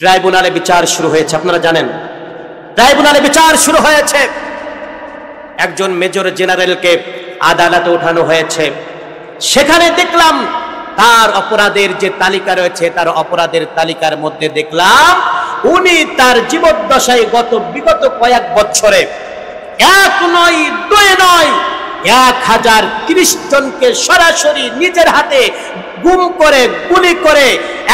ট্রাইব্যুনালে বিচার শুরু হয়েছে, আপনারা জানেন ট্রাইব্যুনালে বিচার শুরু হয়েছে। একজন মেজর জেনারেলকে আদালতে ওঠানো হয়েছে। সেখানে দেখলাম তার অপরাধের যে তালিকা রয়েছে, তার অপরাধের তালিকার মধ্যে দেখলাম উনি তার জীবদ্দশায় বিগত কয়েক বছরে এক নয় দুই নয় 1030 জনকে সরাসরি নিজের হাতে গুম করে গুলি করে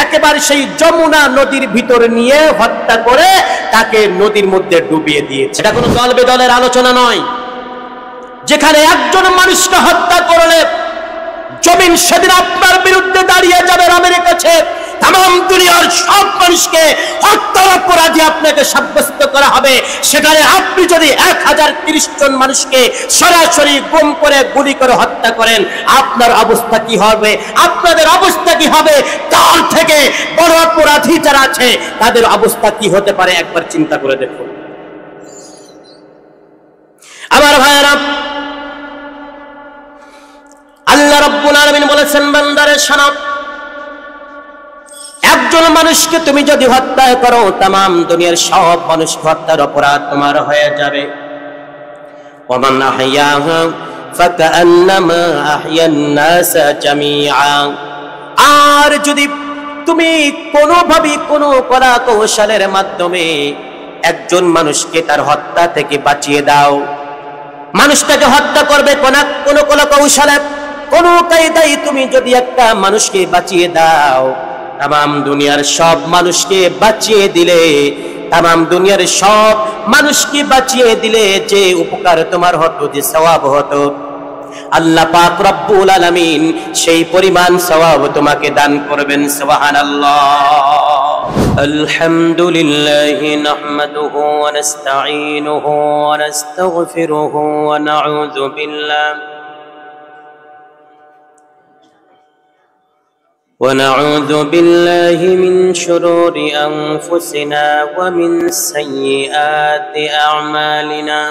একেবারে সেই যমুনা নদীর ভিতরে নিয়ে হত্যা করে তাকে নদীর মধ্যে ডুবিয়ে দিয়েছে। এটা কোনো দল বেদলের আলোচনা নয়, যেখানে একজন মানুষকে হত্যা করলে জমিন সেদিন আপনার বিরুদ্ধে দাঁড়িয়ে যাবে রবের কাছে। তাম দুনিয়ার সব মানুষকে হত্যার অপরাধী আপনাকে সাব্যস্ত করা হবে। সেখানে আপনি যদি 1030 জন মানুষকে সরাসরি গুম করে গুলি করে হত্যা করেন, আপনার অবস্থা কি হবে? আপনাদের অবস্থা কি হবে? তার থেকে বড় অপরাধী যারা আছে তাদের অবস্থা কি হতে পারে একবার চিন্তা করে দেখুন। আমার ভাইয়েরা, আল্লাহ রাব্বুল আলামিন বলেছেন, বান্দারে শোনো, একজন মানুষকে তুমি যদি হত্যা করো, তাম দুনিয়ার সব মানুষকে হত্যার অপরাধ তোমার হয়ে যাবে। ওয়ামান আহইয়াহা ফাকান্নামা আহইয়ান নাস জামিআ। আর যদি তুমি কোনোভাবে কোনো কলা কৌশলের মাধ্যমে একজন মানুষকে তার হত্যা থেকে বাঁচিয়ে দাও, মানুষটাকে হত্যা করবে কোনো কলা কৌশলে, কোনো কায়দায় তুমি যদি একটা মানুষকে বাঁচিয়ে দাও, তাম দুনিয়ার সব মানুষকে বাঁচিয়ে দিলে, তাম দুনিয়ার সব মানুষকে বাঁচিয়ে দিলে যে উপকার তোমার হতো, যে সওয়াব হতো, আল্লাহ পাক রব্বুল আলামিন সেই পরিমাণ সওয়াব তোমাকে দান করবেন। সুবহানাল্লাহ। আলহামদুলিল্লাহি নাহমাদুহু ওয়া নাস্তাঈনুহু ওয়া নাস্তাগফিরুহু ওয়া নাউযু বিল্লাহি ونعوذ بالله من شرور أنفسنا ومن سيئات أعمالنا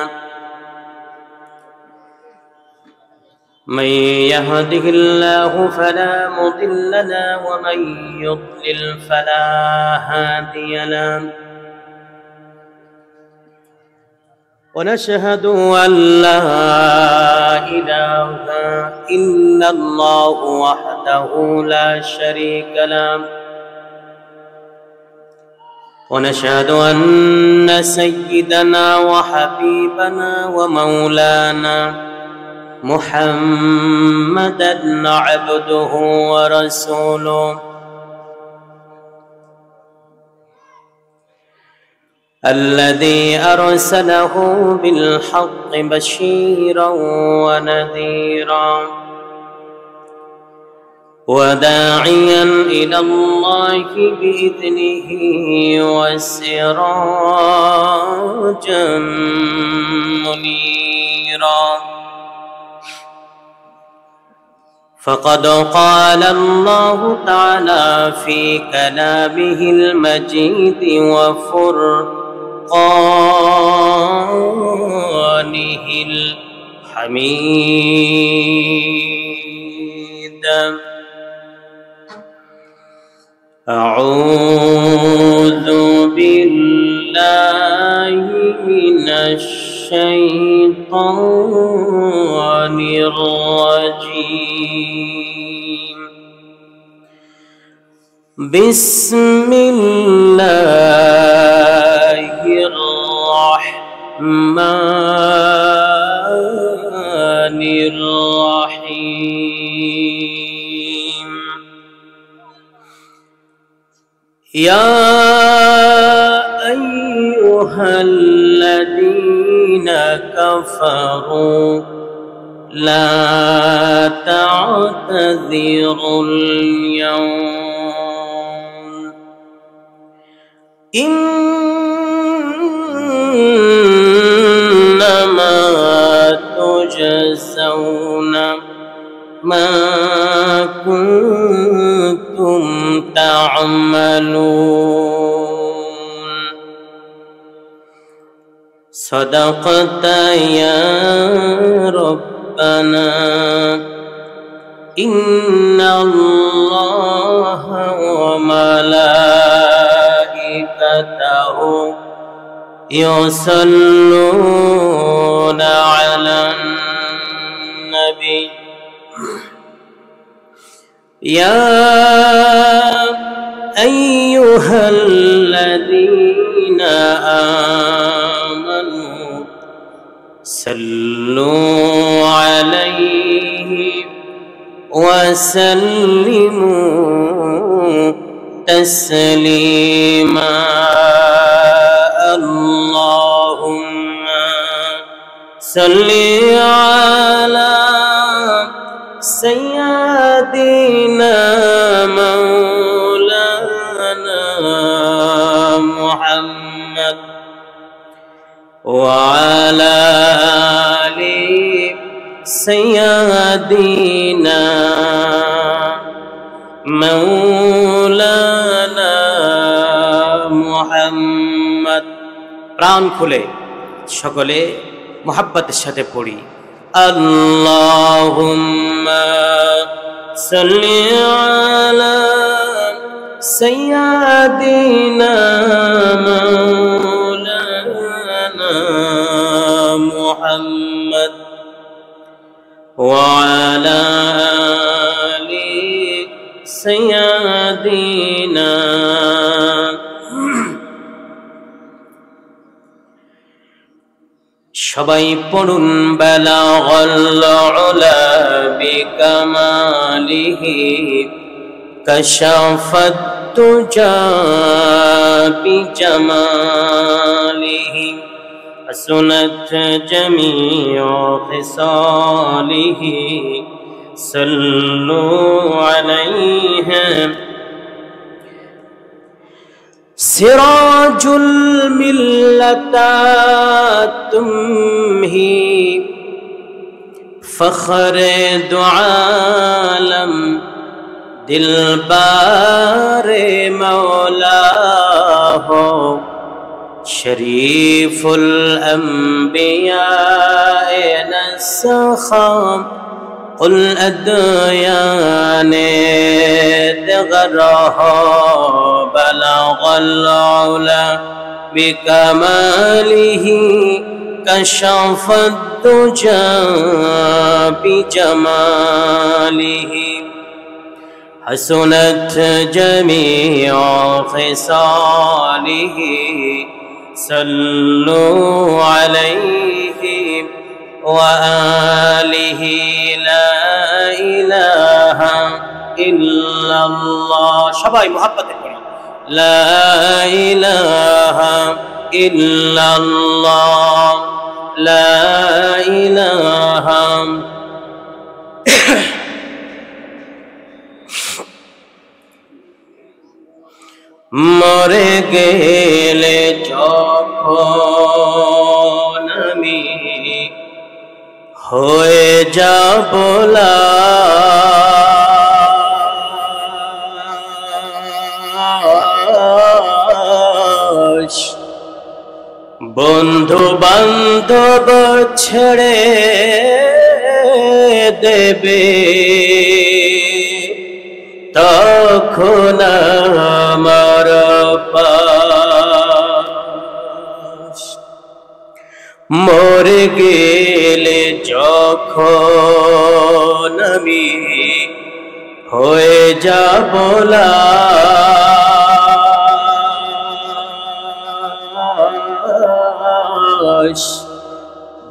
من يهده الله فلا مضل له ومن يضلل فلا هادي له ونشهد أن لا إله إلا الله وحده لا شريك له ونشهد أن سيدنا وحبيبنا ومولانا محمدا عبده ورسوله الذي أرسله بالحق بشيرا ونذيرا وداعيا إلى الله بإذنه وسراجا منيرا فقد قال الله تعالى في كلامه المجيد وفرقانه الحميد أعوذ بالله من الشيطان الرجيم بسم الله الرحمن الرحيم يا أيها الذين كفروا لا تعتذروا اليوم إنما تجزون ما كنتم تعملون صدقت يا ربنا إن الله وملائكته يصلون على النبي يا أيها الذين آمنوا صلوا عليه وسلموا تسليما اللهم صل على سيدنا مولانا محمد وعلى آل سيدنا مولانا محمد প্রাণ খুলে সকলে মুহাব্বতের সাথে পড়ি আল্লাহুম্মা সাল্লি আলা সাইয়্যিদিনা মাওলানা মুহাম্মদ ওয়া আলা আলি সাইয়্যিদিনা সবাই পড়ুন বালাগাল উলা বিকামালিহি কাশাফাত তুজা বিজামালিহি হাসনাত জামিউ খিসালিহি সাল্লু আলাইহি سراج الملة تمهي فخر دو عالم دلبار مولا ہو شریف الانبیاء نسخام قل ادیان دغرہ بلغ العلا بکمالہ کشف الدجى بجمالہ حسنت جميع خصاله صلوا عليه وآله لا إله إلا الله সবাই মুহাব্বতে পড়ি لا إله إلا الله لا إله মরে গেলে যখন আমি হয়ে যাব লাশ বন্ধু বান্ধব ছেড়ে দেবে তখন আমার পাশ মরে গেলে যখন আমি হয়ে যাব লাশ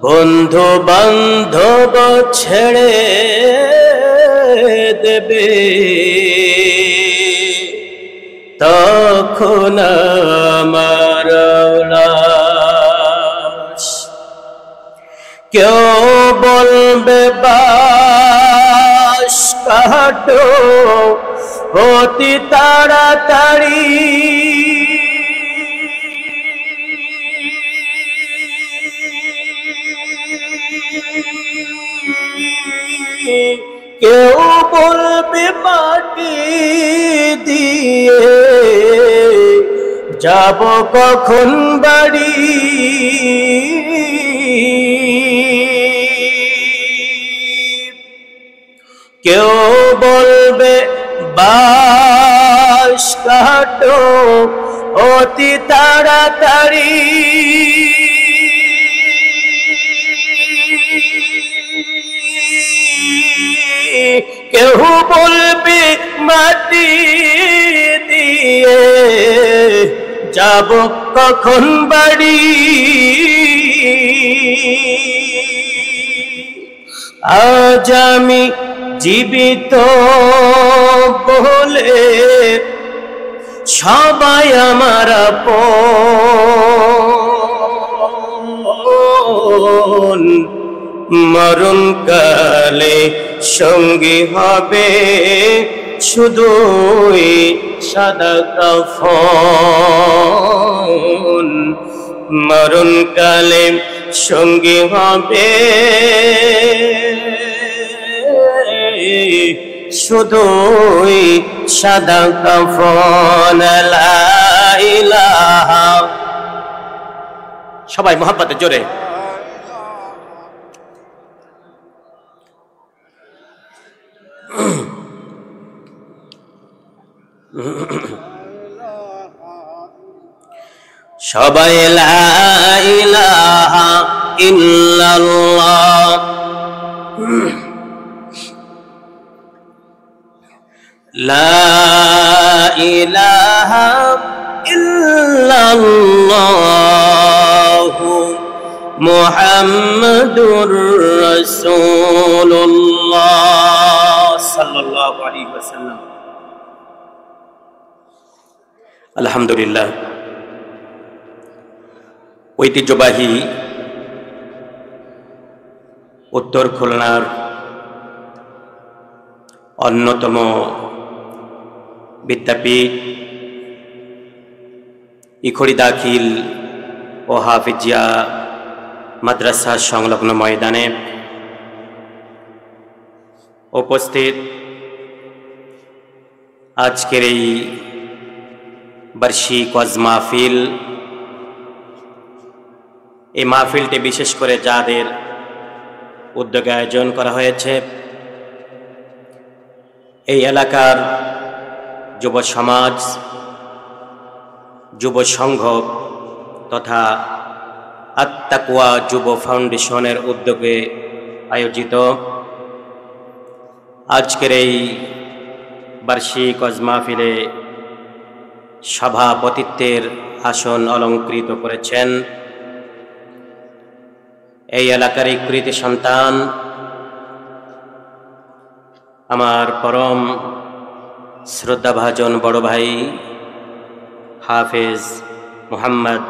বন্ধু বান্ধব ছেড়ে দেবে তখন আমার লাশ কেউ বলবে বাস কাটো অতি তাড়াতাড়ি কেউ বলবে মাটি দিয়ে যাব কখন বাড়ি কেউ বলবে বাস কাটো অতি তাড়াতাড়ি। কেউ বলবে মাটি দিয়ে যাব কখন বাড়ি, আজ আমি জীবিত বলে সবাই আমার আপন, মরণকালে সঙ্গী হবে শুধুই সাদা কাফন, মরণকালে সঙ্গী হবে শুধুই সাদা কাফন। লা ইলাহা, সবাই মোহাব্বতে জোরে। সবাই লা ইলাহা ইল্লাল্লাহ, লা ইলাহা ইল্লাল্লাহ মুহাম্মাদুর রাসূলুল্লাহ সাল্লাল্লাহু আলাইহি ওয়াসাল্লাম। আলহামদুলিল্লাহ, ঐতিহ্যবাহী উত্তর খুলনার অন্যতম বিদ্যাপীঠ ইখড়ি দাখিল ও হাফিজিয়া মাদ্রাসা সংলগ্ন ময়দানে উপস্থিত আজকের এই বার্ষিক ওয়াজ মাহফিল, এই মাহফিলটি বিশেষ করে যাদের উদ্যোগে আয়োজন করা হয়েছে, এই এলাকার যুব সমাজ, যুব সংঘ তথা আত-তাকওয়া যুব ফাউন্ডেশনের উদ্যোগে আয়োজিত আজকের এই বার্ষিক ওয়াজ মাহফিলে সভাপতিত্বের আসন অলঙ্কৃত করেছেন এই এলাকার কৃতি সন্তান, আমার পরম শ্রদ্ধাভাজন বড় ভাই হাফেজ মুহাম্মদ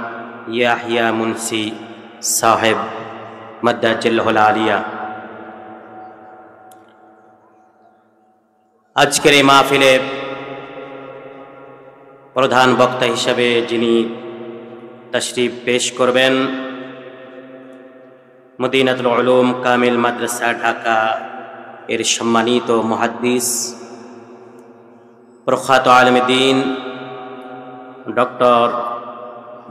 ইয়াহিয়া মুন্সি সাহেব মাদ্দাজিল্লাহুল আলিয়া। আজকের এই মাহফিলে প্রধান বক্তা হিসাবে যিনি তাশরিফ পেশ করবেন, মদিনাতুল উলুম কামিল মাদ্রাসা ঢাকা এর সম্মানিত মুহাদ্দিস প্রখ্যাত আলেমে দ্বীন ডক্টর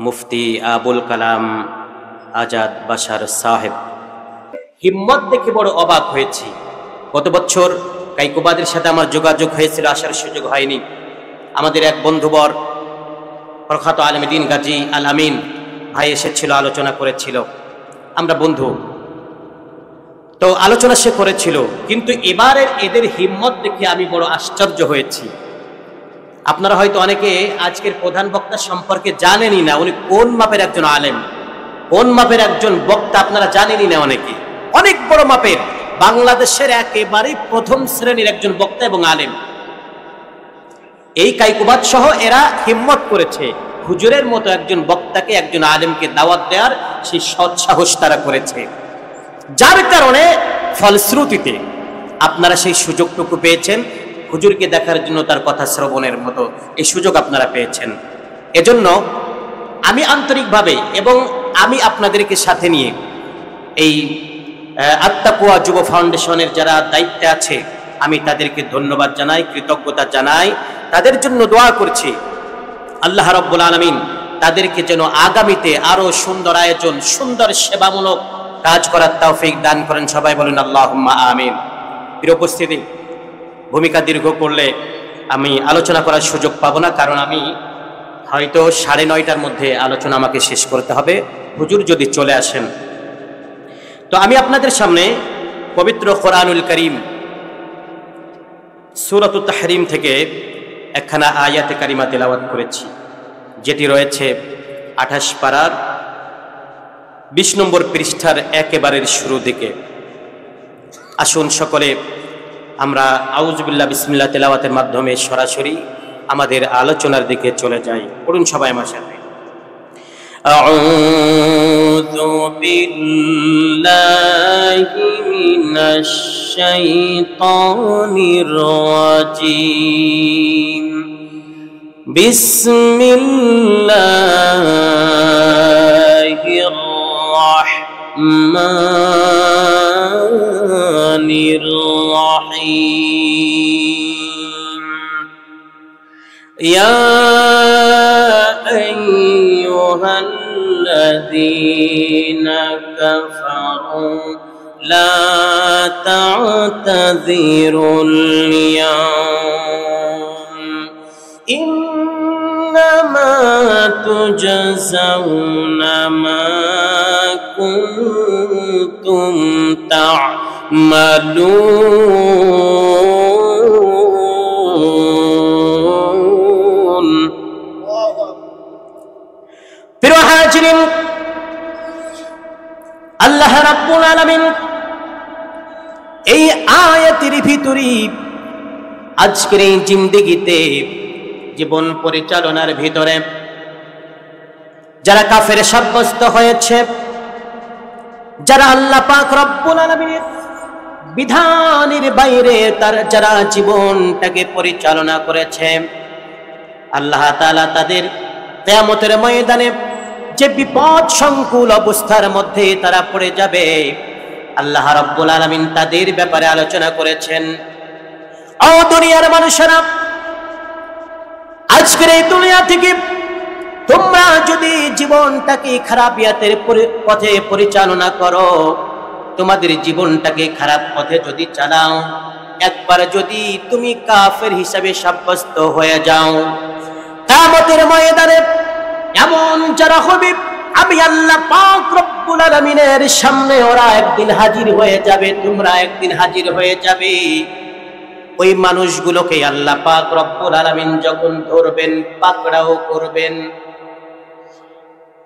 মুফতি আবুল কালাম আজাদ বাশার সাহেব। হিম্মত দেখে বড় অবাক হয়েছি। গত বছর কাইকোবাদের সাথে আমার যোগাযোগ হয়েছিল, আসার সুযোগ হয়নি। আমাদের এক বন্ধুবর প্রখ্যাত আলেমে দ্বীন গাজী আল আমিন ভাই এসেছিল, আলোচনা করেছিল, আমরা বন্ধু, তো আলোচনা সে করেছিল। কিন্তু এবারের এদের হিম্মত দেখে আমি বড় আশ্চর্য হয়েছি। আপনারা হয়তো অনেকে আজকের প্রধান বক্তা সম্পর্কে জানেনই না, উনি কোন মাপের একজন আলেম, কোন মাপের একজন বক্তা আপনারা জানেনই না। অনেকে অনেক বড় মাপের, বাংলাদেশের একেবারে প্রথম শ্রেণীর একজন বক্তা এবং আলেম। এই কাইকুবাদ সহ এরা হিম্মত করেছে হুজুরের মতো একজন বক্তাকে, একজন আলেমকে দাওয়াত দেওয়ার সেই সৎসাহস তারা করেছে, যার কারণে ফলশ্রুতিতে আপনারা সেই সুযোগটুকু পেয়েছেন হুজুরকে দেখার জন্য, তার কথা শ্রবণের মতো এই সুযোগ আপনারা পেয়েছেন। এজন্য আমি আন্তরিকভাবে এবং আমি আপনাদেরকে সাথে নিয়ে এই আত-তাকওয়া যুব ফাউন্ডেশনের যারা দায়িত্বে আছে আমি তাদেরকে ধন্যবাদ জানাই, কৃতজ্ঞতা জানাই, তাদের জন্য দোয়া করছি আল্লাহ রাব্বুল আলামিন তাদেরকে যেন আগামীতে আরো সুন্দর আয়োজন, সুন্দর সেবামূলক কাজ করার তৌফিক দান করেন। সবাই বলেন আল্লাহুম্মা আমিন। প্রিয় উপস্থিতি, ভূমিকা দীর্ঘ করলে আমি আলোচনা করার সুযোগ পাবো না, কারণ আমি হয়তো 9:30টার মধ্যে আলোচনা আমাকে শেষ করতে হবে, হুজুর যদি চলে আসেন। তো আমি আপনাদের সামনে পবিত্র কোরআনুল কারীম সূরাতুত তাহরিম থেকে একখানা আয়াতে কারিমা তেলাওয়াত করেছি, যেটি রয়েছে 28 পারার 20 নম্বর পৃষ্ঠার একেবারের শুরু দিকে। আসুন সকলে আমরা আউযুবিল্লাহ বিসমিল্লাহ তেলাওয়াতের মাধ্যমে সরাসরি আমাদের আলোচনার দিকে চলে যাই। পড়ুন সবাই আমার সাথে। আউযু বিল্লাহি মিনাশ শাইতানির রাজীম। বিসমিল্লাহির রাহমানির রাহিম। ইয়া আইয়ুহাল্লাযীনা কাফারু লা তা'তাযিরুল ইয়াওম ইন্নামা তুজজাউনা মা কুনতুম তা'মালুন। প্রিয় হাজিরিন, আল্লাহ রাব্বুল আলামিন এই আয়াতের ভিতরে আজকের এই জিন্দেগিতে, জীবন পরিচালনার ভিতরে যারা কাফের সাব্যস্ত হয়েছে, যারা আল্লাহ পাক রব্বুল আলামিনের বিধানের বাইরে যারা জীবনটাকে পরিচালনা করেছে, আল্লাহ তাআলা তাদের কিয়ামতের ময়দানে যে বিপদ সংকুল অবস্থার মধ্যে তারা পড়ে যাবে, আল্লাহ রাব্বুল আলামিন তাদের ব্যাপারে আলোচনা করেছেন। ও দুনিয়ার মানুষেরা, আজকের এই দুনিয়া থেকে তোমরা যদি জীবনটাকে খারাপিয়াতের পথে পরিচালনা করো, তোমাদের জীবনটাকে খারাপ পথে যদি চালাও, একবার যদি তুমি কাফের হিসাবে সাব্যস্ত হয়ে যাও, কিয়ামতের ময়দানে এমন যারা হবে, আমি আল্লাহ পাক রব্বুল আলামিনের সামনে ওরা একদিন হাজির হয়ে যাবে, তোমরা একদিন হাজির হয়ে যাবে। ওই মানুষগুলোকে আল্লাহ পাক রব্বুল আলামিন যখন ধরবেন, পাকড়াও করবেন,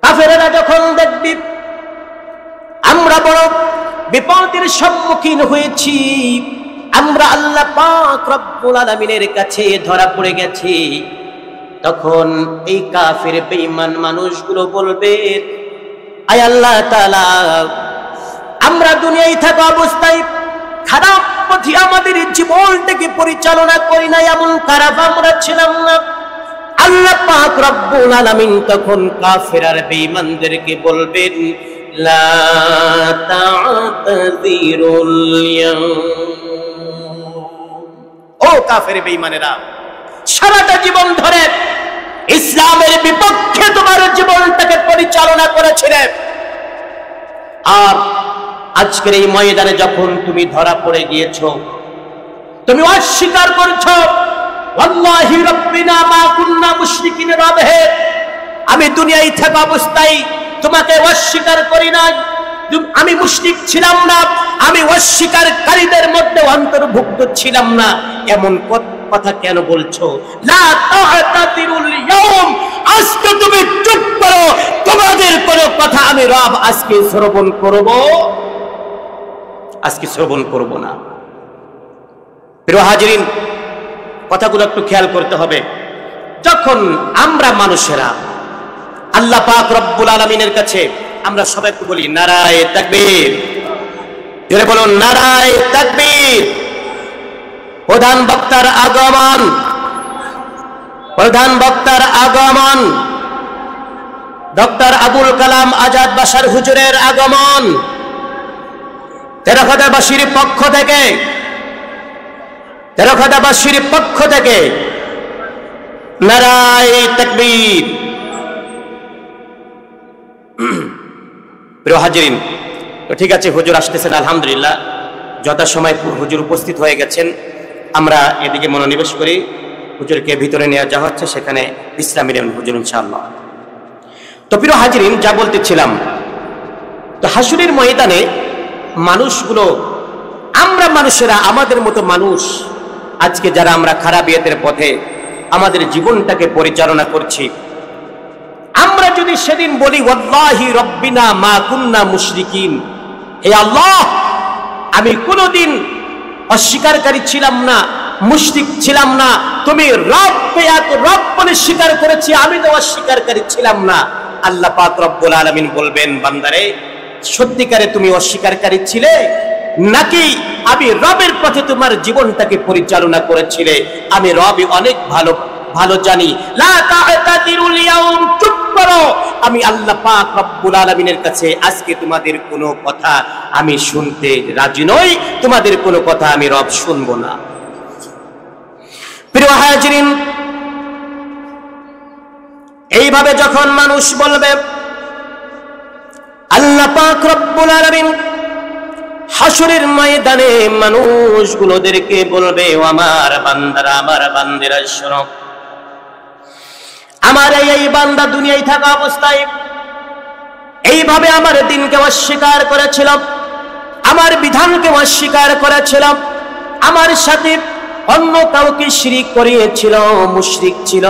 কাফেররা যখন দেখবে আমরা বড় বিপদের সম্মুখীন হয়েছি, আমরা আল্লাহ পাক রব্বুল আলামিনের কাছে ধরা পড়ে গেছি, তখন এই কাফের বেঈমান মানুষগুলো বলবে, আয় আল্লাহ তাআলা, আমরা দুনিয়ায় থাকা অবস্থায় খারাপ পথে আমাদের জীবনটাকে পরিচালনা করি না, এমন খারাপ আমরা ছিলাম না। আল্লাহ পাক রব্বুল আলামিন তখন কাফের আর বেঈমানদেরকে বলবেন, লা তা'তাযিরুল ইয়াওম। ও কাফের বেঈমানেরা, সারাটা জীবন ধরে ইসলামের বিপক্ষে তোমার জীবনটাকে পরিচালনা করেছিলে, আর আজকের এই ময়দানে যখন তুমি ধরা পড়ে গিয়েছো, তুমি অস্বীকার করছো, ওয়াল্লাহি রাব্বিনা মা কুননা মুশরিকিন, রবে আমি দুনিয়ায় থাকা অবস্থায় তোমাকে অস্বীকার করি নাই, আমি মুশরিক ছিলাম না, আমি অস্বীকারীদের মধ্যে অন্তর্ভুক্ত ছিলাম না, এমন কথা কেন বলছো? লা তা'তাযিরুল ইয়াওম, আজকে তুমি চুপ করো, তোমাদের কোনো কথা আমি রব আজকে শ্রবণ করব, আজকে শ্রবণ করব না। প্রিয় হাজিরিন, কথাগুলো একটু খেয়াল করতে হবে। যখন আমরা মানুষেরা আল্লাহ পাক রব্বুল আলামিনের কাছে আমরা সবাই একটু বলি নারায়ে তাকবীর, জোরে বলুন নারায়ে তাকবীর। প্রধান বক্তার আগমন, প্রধান বক্তার আগমন, ডক্টর আবুল কালাম আজাদ বাশার হুজুরের আগমন, তেরখাদাবাসীর পক্ষ থেকে, তেরখাদাবাসীর পক্ষ থেকে নারায়ে তাকবীর। প্রিয় হাজিরিন, তো ঠিক আছে, হুজুর আসতেছেন, আলহামদুলিল্লাহ, যথাসময় হুজুর উপস্থিত হয়ে গেছেন। আমরা এদিকে মনোনিবেশ করি। হুজুরকে ভিতরে নিয়ে যাওয়া হচ্ছে, সেখানে বিশ্রাম নেবেন হুজুর ইনশাআল্লাহ। তো প্রিয় হাজিরিন, যা বলতেছিলাম, তো হাসরের ময়দানে মানুষগুলো, আমরা মানুষেরা, আমাদের মতো মানুষ আজকে যারা আমরা খারাপিয়াতের পথে আমাদের জীবনটাকে পরিচালনা করছি, আমরা যদি সেদিন বলি ওয়াল্লাহি রব্বিনা মা কুন্না মুশরিকিন, হে আল্লাহ, আমি কোনোদিন অস্বীকারী ছিলাম না, মুশরিক ছিলাম না, তুমি রব এক রব বলে স্বীকার করেছি, আমি তো অস্বীকারী ছিলাম না। আল্লাহ পাক রব্বুল আলামিন বলবেন, বান্দারে সত্যিকারে তুমি অস্বীকারী ছিলে নাকি আমি রবের পথে তোমার জীবনটাকে পরিচালনা করেছিলে? আমি রবই অনেক ভালো ভালো জানি। লা তা'তাদিরুল ইয়াউম, চুপ করো, আমি আল্লাহ পাক রব্বুল আলামিনের কাছে আজকে তোমাদের কোনো কথা আমি শুনতে রাজি নই, তোমাদের কোনো কথা আমি রব শুনবো না। প্রিয় হাজিরিন, এইভাবে যখন মানুষ বলবে, আল্লাহ পাক রব্বুল আলামিন হাসরের ময়দানে মানুষগুলোদেরকে বলবে, ও আমার বান্দারা, আমার বান্দিরা শোনো, আমার এই বান্দা দুনিয়ায় থাকা অবস্থায় এইভাবে আমার দিনকে অস্বীকার করেছিল, আমার বিধানকে অস্বীকার করেছিল, আমার সাথে অন্য কাউকে শিরিক করিয়েছিল, মুশরিক ছিল,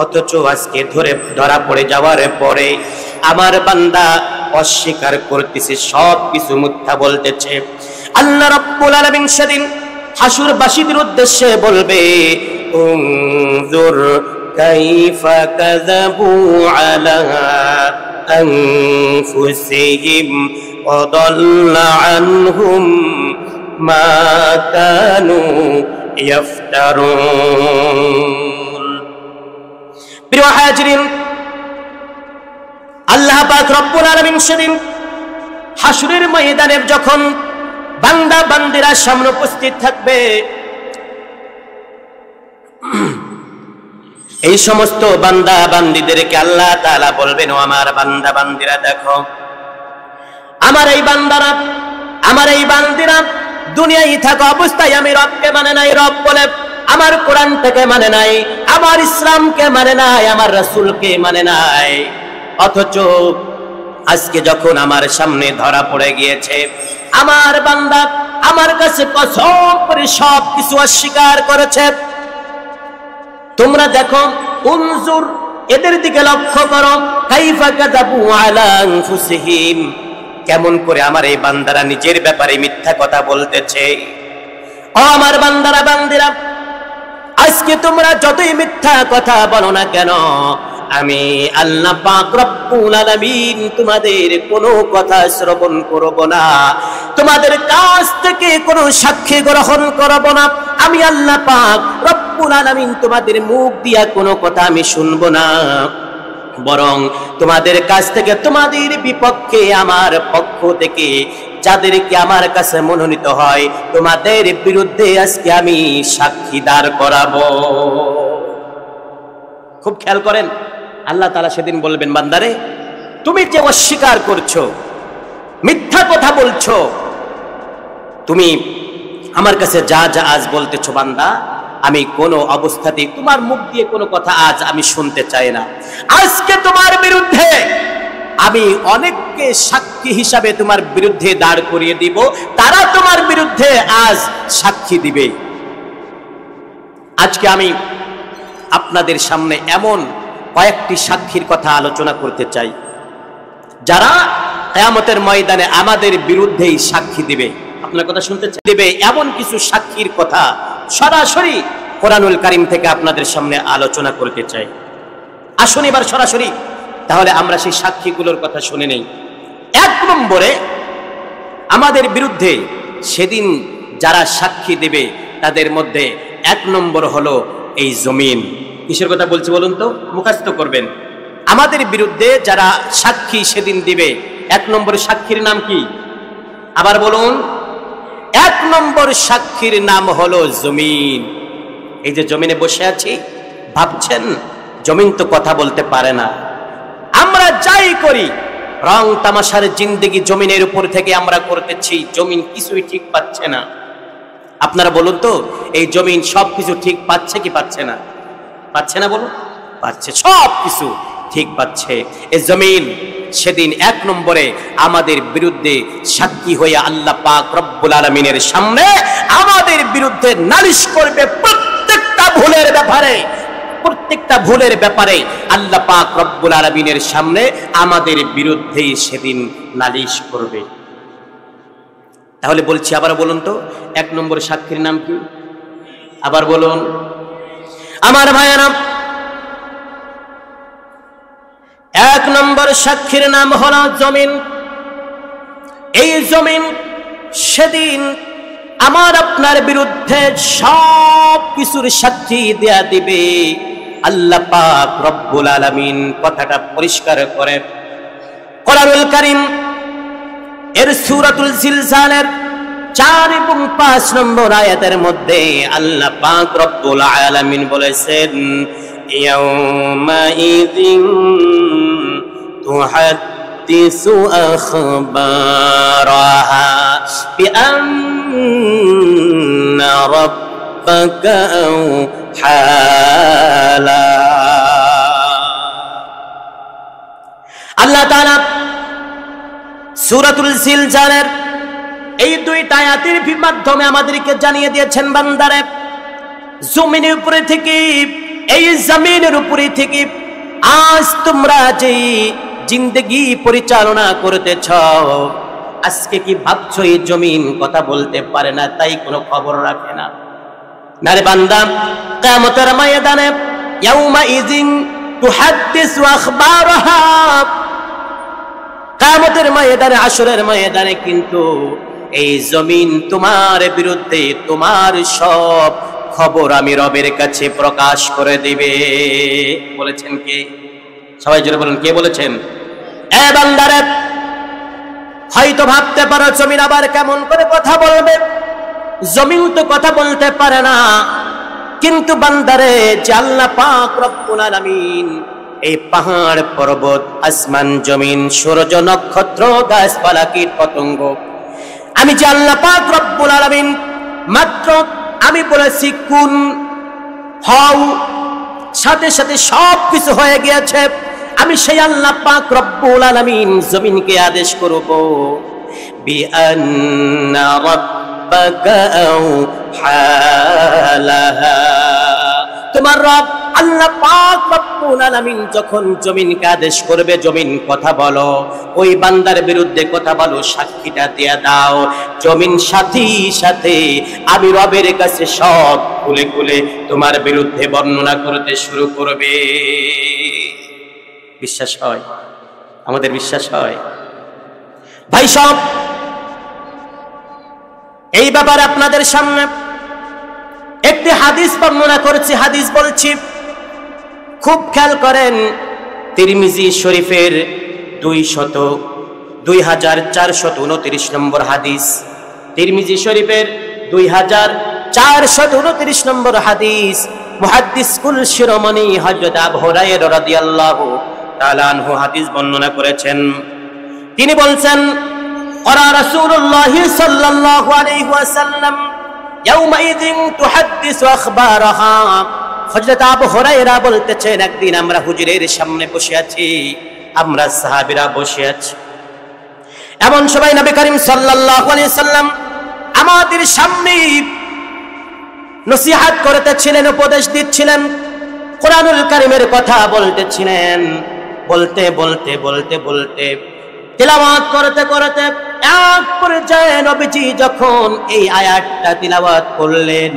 অথচ আজকে ধরা পড়ে যাওয়ার পরে আমার বান্দা অস্বীকার করতেছে, সব কিছু মিথ্যা বলতেছে। আল্লাহ রাব্বুল আলামিন সেদিন হাসরবাসীদের উদ্দেশ্যে বলবে, উনজুর কাইফা কাযাবু আলা আনফুসিহিম ওয়া দাল্লা আনহুম মা কানু ইফতারুন। প্রিয় হাজিরিন, আল্লাহ পাক রব্বুল আলামিন সেদিন হাসরের ময়দানে যখন বান্দা বান্দিরা সামনে উপস্থিত থাকবে, এই সমস্ত বান্দা বান্দিদেরকে আল্লাহ তাআলা বলবেন, ও আমার বান্দা বান্দিরা, দেখো আমার এই বান্দারা, আমার এই বান্দিরা দুনিয়ায় থাকা অবস্থায় আমি রবকে মানে নাই, রব বলে আমার কোরআনটাকে মানে নাই, আমার ইসলামকে মানে নাই, আমার রাসূলকে মানে নাই, অথচ আজকে যখন আমার সামনে ধরা পড়ে গিয়েছে, আমার বান্দা আমার কাছে কসম করে সব কিছু অস্বীকার করেছে। তোমরা দেখো, উনজুর, এদের দিকে লক্ষ্য করো, কাইফা কাযাবু আলা আনফুসিহিম, কেমন করে আমার এই বান্দারা নিজের ব্যাপারে মিথ্যা কথা বলতেছে। ও আমার বান্দারা বান্দিরা, আজকে তোমরা যতই মিথ্যা কথা বলো না কেন, আমি আল্লাহ পাক রব্বুল আলামিন তোমাদের কোনো কথা শ্রবণ করব না, তোমাদের কাছ থেকে কোনো সাক্ষী গ্রহণ করব না, আমি আল্লাহ পাক রব্বুল আলামিন তোমাদের মুখ দিয়া কোনো কথা আমি শুনবো না, বরং তোমাদের কাছ থেকে তোমাদের বিপক্ষে আমার পক্ষ থেকে যাদেরকে আমার কাছে মনোনীত হয় তোমাদের বিরুদ্ধে আজকে আমি সাক্ষী দাঁড় করাবো। খুব খেয়াল করেন, আল্লাহ তাআলা সেদিন বলবেন, বান্দারে তুমি যে অস্বীকার করছো, মিথ্যা কথা বলছো, তুমি আমার কাছে যা যা আজ বলতেছো বান্দা, আমি কোনো অবস্থাতেই তোমার মুখ দিয়ে কোনো কথা আজ আমি শুনতে চাই না। আজকে তোমার বিরুদ্ধে আমি অনেককে সাক্ষী হিসাবে তোমার বিরুদ্ধে দাঁড় করিয়ে দিব, তারা তোমার বিরুদ্ধে আজ সাক্ষী দিবে। আজকে আমি আপনাদের সামনে এমন কয়েকটি সাক্ষীর কথা আলোচনা করতে চাই, যারা কিয়ামতের ময়দানে আমাদের বিরুদ্ধেই সাক্ষী দিবে। আপনার কথা শুনতে দিবে এমন কিছু সাক্ষীর কথা সরাসরি কোরআনুল কারীম থেকে আপনাদের সামনে আলোচনা করতে চাই। আসুন এবার সরাসরি তাহলে আমরা সেই সাক্ষীগুলোর কথা শুনে নেই। এক নম্বরে, আমাদের বিরুদ্ধে সেদিন যারা সাক্ষী দেবে তাদের মধ্যে এক নম্বর হলো এই জমিন। কিসের কথা বলছি বলুন তো, মুখস্থ করবেন। আমাদের বিরুদ্ধে যারা সাক্ষী সেদিন দিবে, এক নম্বর সাক্ষীর নাম কি? আবার বলুন। এক নম্বর সাক্ষীর নাম হলো জমিন। এই যে জমিনে বসে আছি, ভাবছেন জমিন তো কথা বলতে পারে না। আমরা যাই করি, রং তামাশার জিন্দেগি জমিনের উপর থেকে আমরা করতেছি, জমিন কিছুই ঠিক পাচ্ছে না। আপনারা বলুন তো, এই জমিন সবকিছু ঠিক পাচ্ছে কি পাচ্ছে না? পাচ্ছে না বলুন? পাচ্ছে, সবকিছু ঠিক পাচ্ছে। এই জমিন সেদিন এক নম্বরে আমাদের বিরুদ্ধে সাক্ষী হয়ে আল্লাহ পাক রব্বুল আলামিনের সামনে আমাদের বিরুদ্ধে নালিশ করবে। প্রত্যেকটা ভুলের ব্যাপারে আল্লাহ পাক রব্বুল আলামিনের সামনে আমাদের বিরুদ্ধে সেদিন নালিশ করবে। তাহলে বলছি, আবার বলুন তো, এক নম্বর সাক্ষীর নাম কি? আবার বলুন আমার ভাইয়েরা, এক নম্বর সাক্ষীর নাম হলো জমিন। এই জমিন সেদিন আমার আপনার বিরুদ্ধে সব কিছুর সাক্ষী দেয়া দিবে। আল্লাহ পাক রব্বুল আলামিন কথাটা পরিষ্কার করে কোরআনুল কারীম এর সূরাতুল জিলজালের 4 এবং 5 নম্বর আয়াতের মধ্যে আল্লাহ পাক রব্বুল আলামিন বলেছেন, ইয়াউমাইযিন তুহাদ্দিসু আখবারাহা বিআন্না রাব্বাকা আওহালা। আল্লাহ তাআলা সূরাতুল জিলজালের এই 2টা আয়াতের মাধ্যমে আমাদেরকে জানিয়ে দিয়েছেন, বান্দারে, জমিনের উপরে থেকে, এই জমিনের উপরে থেকে আজ তোমরা যে জিন্দেগি পরিচালনা করতেছ, আজকে কি ভাবছো এই জমিন কথা বলতে পারে না, তাই কোনো খবর রাখে না? না রে বান্দা, কিয়ামতের ময়দানে ইয়াউমাইযিন তুহাদ্দিসু আখবারাহা, কিয়ামতের ময়দানে, হাশরের ময়দানে কিন্তু এই জমিন তোমার বিরুদ্ধে তোমার সব খবর আমি রবের কাছে প্রকাশ করে দিবে। বলেছেন কে? সবাই জোরে বলুন, কে বলেছেন? এ বান্দারে, হয়তো ভাবতে পারো জমিন আবার কেমন করে কথা বলবে, জমিন তো কথা বলতে পারে না। কিন্তু বান্দারে, যে আল্লাহ পাক রব্বুল আলামিন এই পাহাড় পর্বত, আসমান জমিন, সূর্য নক্ষত্র, গাছপালা, কীট পতঙ্গ, আমি যে আল্লাহ পাক রব্বুল আলামিন মাত্র আমি বলেছি কুন হও, সাথে সাথে সব কিছু হয়ে গিয়েছে। আমি সেই আল্লাহ পাক রব্বুল আলামিন জমিনকে আদেশ করব, বিআন্না রাব্বাকা আওহালাহা। তোমার রব আল্লাহ পাক রব্বুল আলামিন যখন জমিনকে আদেশ করবে, জমিন কথা বলো, ওই বান্দার বিরুদ্ধে কথা বলো, সাক্ষীটা দিয়ে দাও, জমিন সাথে সাথে আমি রবের কাছে সব খুলে খুলে তোমার বিরুদ্ধে বর্ণনা করতে শুরু করবে। বিশ্বাস হয়? আমাদের বিশ্বাস হয়? ভাই সব, এই ব্যাপারে আপনাদের সামনে একটি হাদিস বর্ণনা করেছি। হাদিস বলছি, খুব খেয়াল করেন, তিরমিজি শরীফের 2429 নম্বর হাদিস, তিরমিজি শরীফের 2429 নম্বর হাদিস। মুহাদ্দিস কুল শিরোমণি হযরত আবু হুরায়রা রাদিয়াল্লাহু তাআলা আনহু হাদিস বর্ণনা করেছেন। তিনি বলছেন, ক্বারা রাসূলুল্লাহ সাল্লাল্লাহু আলাইহি ওয়াসাল্লাম ইয়াউমাইযিন তুহাদ্দিসু আখবারাহা। হযরত আবু হুরায়রা বলতেছেন, একদিন আমরা হুজুরের সামনে বসে আছি, আমরা সাহাবীরা বসে আছি, এমন সময় নবী করিম সাল্লাল্লাহু আলাইহি সাল্লাম আমাদের সামনে নসিহত করতেছিলেন, উপদেশ দিচ্ছিলেন, কোরআনুল কারীমের কথা বলতেছিলেন। বলতে বলতে বলতে বলতে তিলাওয়াত করতে করতে এক পর্যায়ে নবীজি যখন এই আয়াতটা তিলাওয়াত করলেন,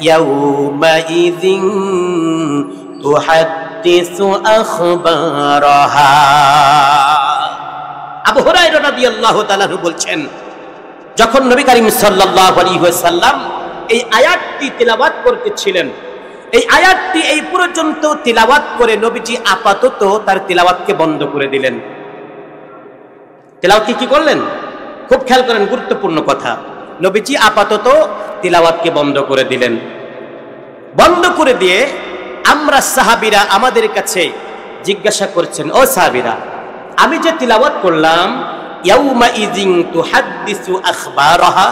ইয়াউমাইযিন তুহাদ্দিসু আখবারাহা, আবু হুরায়রা রাদিয়াল্লাহু তাআলা বলছেন, যখন নবী করিম সাল্লাল্লাহু আলাইহি ওয়াসাল্লাম এই আয়াতটি তিলাওয়াত করতেছিলেন, এই আয়াতটি এই পর্যন্ত তিলাওয়াত করে নবীজি আপাতত তার তিলাওয়াতকে বন্ধ করে দিলেন। তিলাওয়াতকে কি করলেন? খুব খেয়াল করেন, গুরুত্বপূর্ণ কথা। নবীজি আপাতত তিলাওয়াতকে বন্ধ করে দিলেন। বন্ধ করে দিয়ে আমরা সাহাবীরা আমাদের কাছে জিজ্ঞাসা করছেন, ও সাহাবীরা, আমি যে তিলাওয়াত করলাম, ইয়াউমাইযিন তুহাদ্দিসু আখবারাহা,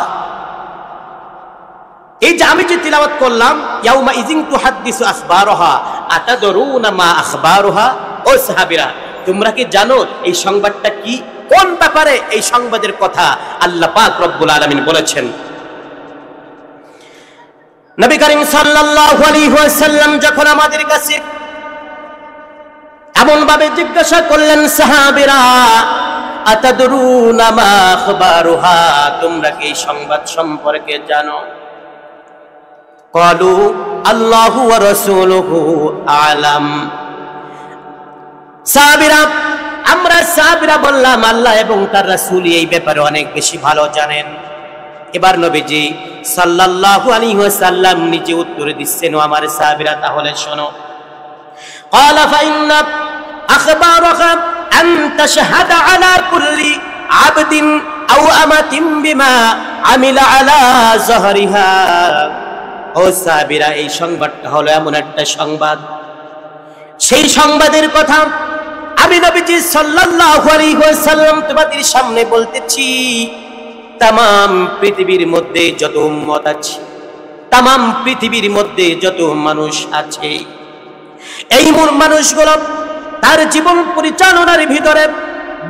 এই যে আমি যে তিলাওয়াত করলাম, ইয়াউমা ইযিন তুহাদ্দিসু আখবারহা আতাদরুনা মা আখবারহা, ও সাহাবীরা তোমরা কি জানো এই সংবাদটা কি, কোন ব্যাপারে এই সংবাদের কথা আল্লাহ পাক রব্বুল আলামিন বলেছেন। নবী করিম সাল্লাল্লাহু আলাইহি ওয়াসাল্লাম যখন আমাদের কাছে এমন ভাবে জিজ্ঞাসা করলেন, সাহাবীরা আতাদরুনা মা আখবারুহা, তোমরা কি সংবাদ সম্পর্কে জানো? ক্বালু আল্লাহু ওয়া রাসূলুহু আ'লাম। সাহাবীরা বললাম, আল্লাহ এবং তার রাসূল এই ব্যাপারে অনেক বেশি ভালো জানেন। এবার নবীজি সাল্লাল্লাহু আলাইহি ওয়াসাল্লাম নিজে উত্তর দিচ্ছেন, ও আমার সাহাবীরা তাহলে শোনো। ক্বালা ফাইন্না আখবারাকা আন তাশহাদা আলা কুল্লি আবদিন আও আমাতিন বিমা আমিলা আলা যহরিহা। ও সাহাবীরা, এই সংবাদটা হলো এমন একটা সংবাদ, সেই সংবাদের কথা আমি নবীজি সাল্লাল্লাহু আলাইহি ওয়াসাল্লাম তোমাদের সামনে বলতেছি। তামাম পৃথিবীর মধ্যে যত উম্মত আছে, তামাম পৃথিবীর মধ্যে যত মানুষ আছে, এই মানুষগুলো তার জীবন পরিচালনার ভিতরে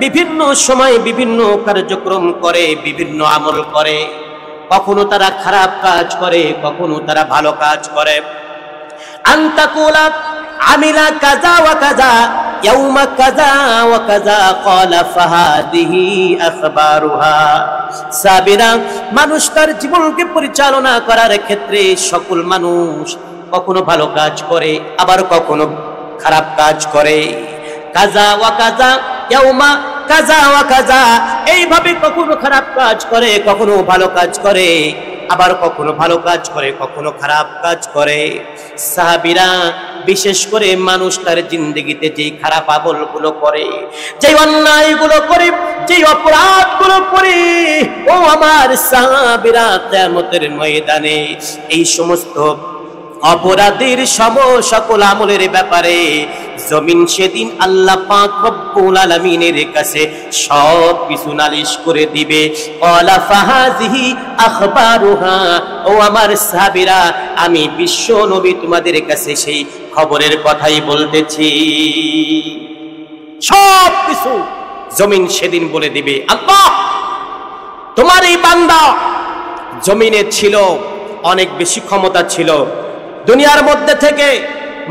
বিভিন্ন সময় বিভিন্ন কার্যক্রম করে, বিভিন্ন আমল করে। কখনো তারা খারাপ কাজ করে, কখনো তারা ভালো কাজ করে। আনতাকুলা আমিলা কাযা ওয়া কাযা ইয়াউমা কাযা ওয়া কাযা ক্বালা ফাহাদিহি আখবারুহা। সাবিরা, মানুষ তার জীবনকে পরিচালনা করার ক্ষেত্রে সকল মানুষ কখনো ভালো কাজ করে, আবার কখনো খারাপ কাজ করে। কাযা ওয়া কাযা ইয়াউমা কাযা ওয়া কাযা, এইভাবে কখনো খারাপ কাজ করে, কখনো ভালো কাজ করে, আবার কখনো ভালো কাজ করে, কখনো খারাপ কাজ করে। সাহাবীরা, বিশেষ করে মানুষ তার জিন্দেগিতে যেই খারাপ আমলগুলো করে, যেই অন্যায়গুলো করে, যেই অপরাধগুলো করে, ও আমার সাহাবীরা, কিয়ামতের ময়দানে এই সমস্ত অপরাধের সকল আমলের ব্যাপারে জমিন সেদিন আল্লাহ পাক রব্বুল আলামিনের কাছে সব কিছু নালিশ করে দিবে। ক্বালা ফাহাযিহি আখবারুহা, ও আমার সাহাবীরা, আমি বিশ্ব নবী তোমাদের কাছে সেই খবরের কথাই বলতেছি। সব কিছু জমিন সেদিন বলে দিবে, আল্লাহ তোমার এই বান্দা জমিনে ছিল, অনেক বেশি ক্ষমতা ছিল, দুনিয়ার মধ্যে থেকে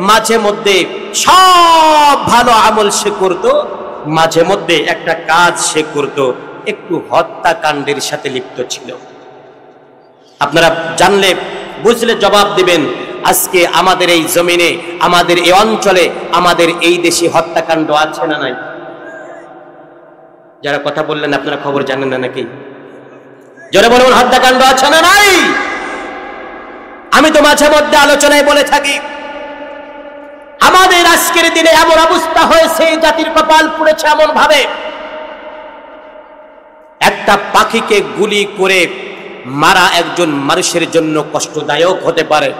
মাঝে মধ্যে সব ভালো আমল সে করত, মাঝে মধ্যে একটা কাজ সে করত, একটু হত্যাকাণ্ডের সাথে লিপ্ত ছিল। আপনারা জানলে বুঝলে জবাব দিবেন, আজকে আমাদের এই জমিনে, আমাদের এই অঞ্চলে, আমাদের এই দেশে হত্যাকাণ্ড আছে না নাই? যারা কথা বললেন আপনারা খবর জানেন না নাকি? যারা বলুন, হত্যাকাণ্ড আছে না নাই? আমি তো মাঝে মধ্যে আলোচনায় বলে থাকি, আমাদের আজকের দিনে এমন অবস্থা হয়েছে, জাতির কপাল পুড়েছে এমন ভাবে, একটা পাখিকে গুলি করে মারা একজন মানুষের জন্য কষ্টদায়ক হতে পারে,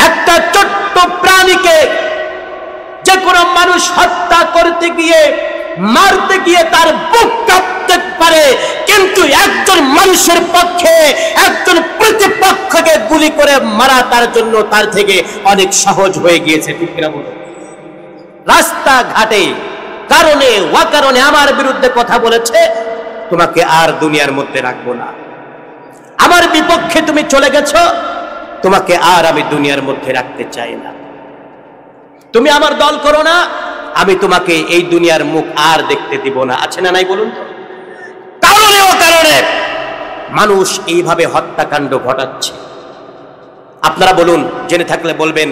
একটা ছোট্ট প্রাণীকে যে কোনো মানুষ হত্যা করতে গিয়ে, মারতে গিয়ে তার বুক কাঁপতে পারে, কিন্তু একজন মানুষের পক্ষে একজন প্রতিপক্ষকে গুলি করে মারা তার জন্য তার থেকে অনেক সহজ হয়ে গিয়েছে। ঠিক কিনা বলুন? রাস্তাঘাটে কারণে অকারণে আমার বিরুদ্ধে কথা বলেছে, তোমাকে আর দুনিয়ার মধ্যে রাখবো না, আমার বিপক্ষে তুমি চলে গেছো, তোমাকে আর আমি দুনিয়ার মধ্যে রাখতে চাই না, তুমি আমার দল করো না, আমি তোমাকে এই দুনিয়ার মুখ আর দেখতে দিব না। আছে না নাই বলুন? কারণে ও কারণে মানুষ এইভাবে হত্যাকাণ্ড ঘটাচ্ছে। আপনারা বলুন, জেনে থাকলে বলবেন,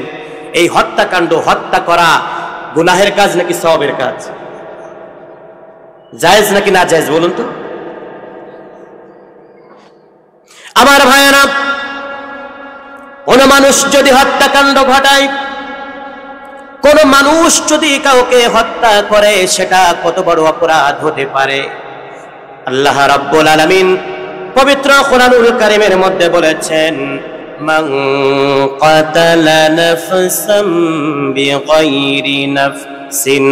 এই হত্যাকাণ্ড, হত্যা করা গুনাহের কাজ নাকি সওয়াবের কাজ? জায়েজ নাকি না জায়েজ বলুন তো? আমার ভাইয়েরা, কোন মানুষ যদি হত্যাকাণ্ড ঘটায়, কোন মানুষ যদি কাউকে হত্যা করে, সেটা কত বড় অপরাধ হতে পারে। আল্লাহ রাব্বুল আলামিন পবিত্র কোরআনুল কারীমের মধ্যে বলেছেন, মান কাতালা নাফসাম বিগাইরি নাফসিন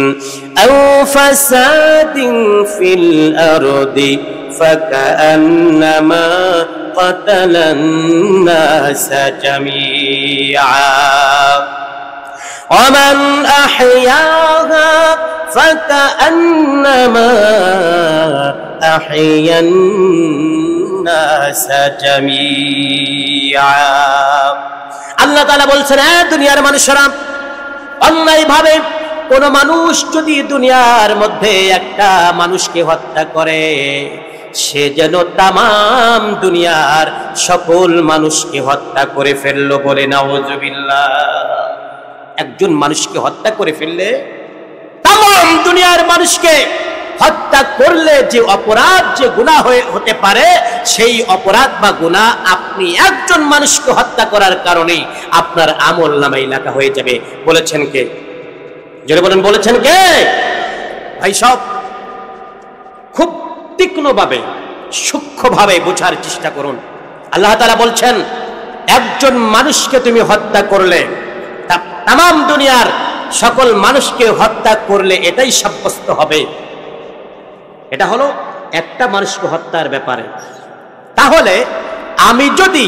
আও ফাসাদিন ফিল আরদি ফাকান্নামা قتل الناس جميعا ومن أحياها فكأنما أحيا الناس جميعا আল্লাহ তাআলা বলছেন, দুনিয়ার মানুষেরা, অন্যায় ভাবে কোন মানুষ যদি দুনিয়ার মধ্যে একটা মানুষকে হত্যা করে, সে যেন তামাম দুনিয়ার সকল মানুষকে হত্যা করে ফেললো। বলে নাউযুবিল্লাহ। একজন মানুষকে হত্যা করে ফেললে তামাম দুনিয়ার মানুষকে হত্যা করলে যে অপরাধ, যে গুনাহ হতে পারে, সেই অপরাধ বা গুনাহ আপনি একজন মানুষকে হত্যা করার কারণে আপনার আমলনামায় লেখা হয়ে যাবে। বলেছেন কে? জোরে বলেন, বলেছেন কে? ভাই সব খুব তীক্ষ্ণভাবে, সূক্ষ্মভাবে বোঝার চেষ্টা করুন। আল্লাহ তাআলা বলছেন, একজন মানুষকে তুমি হত্যা করলে, তামাম দুনিয়ার সকল মানুষকে হত্যা করলে এটাই সাব্যস্ত হবে। এটা হলো একটা মানুষকে হত্যার ব্যাপারে। তাহলে আমি যদি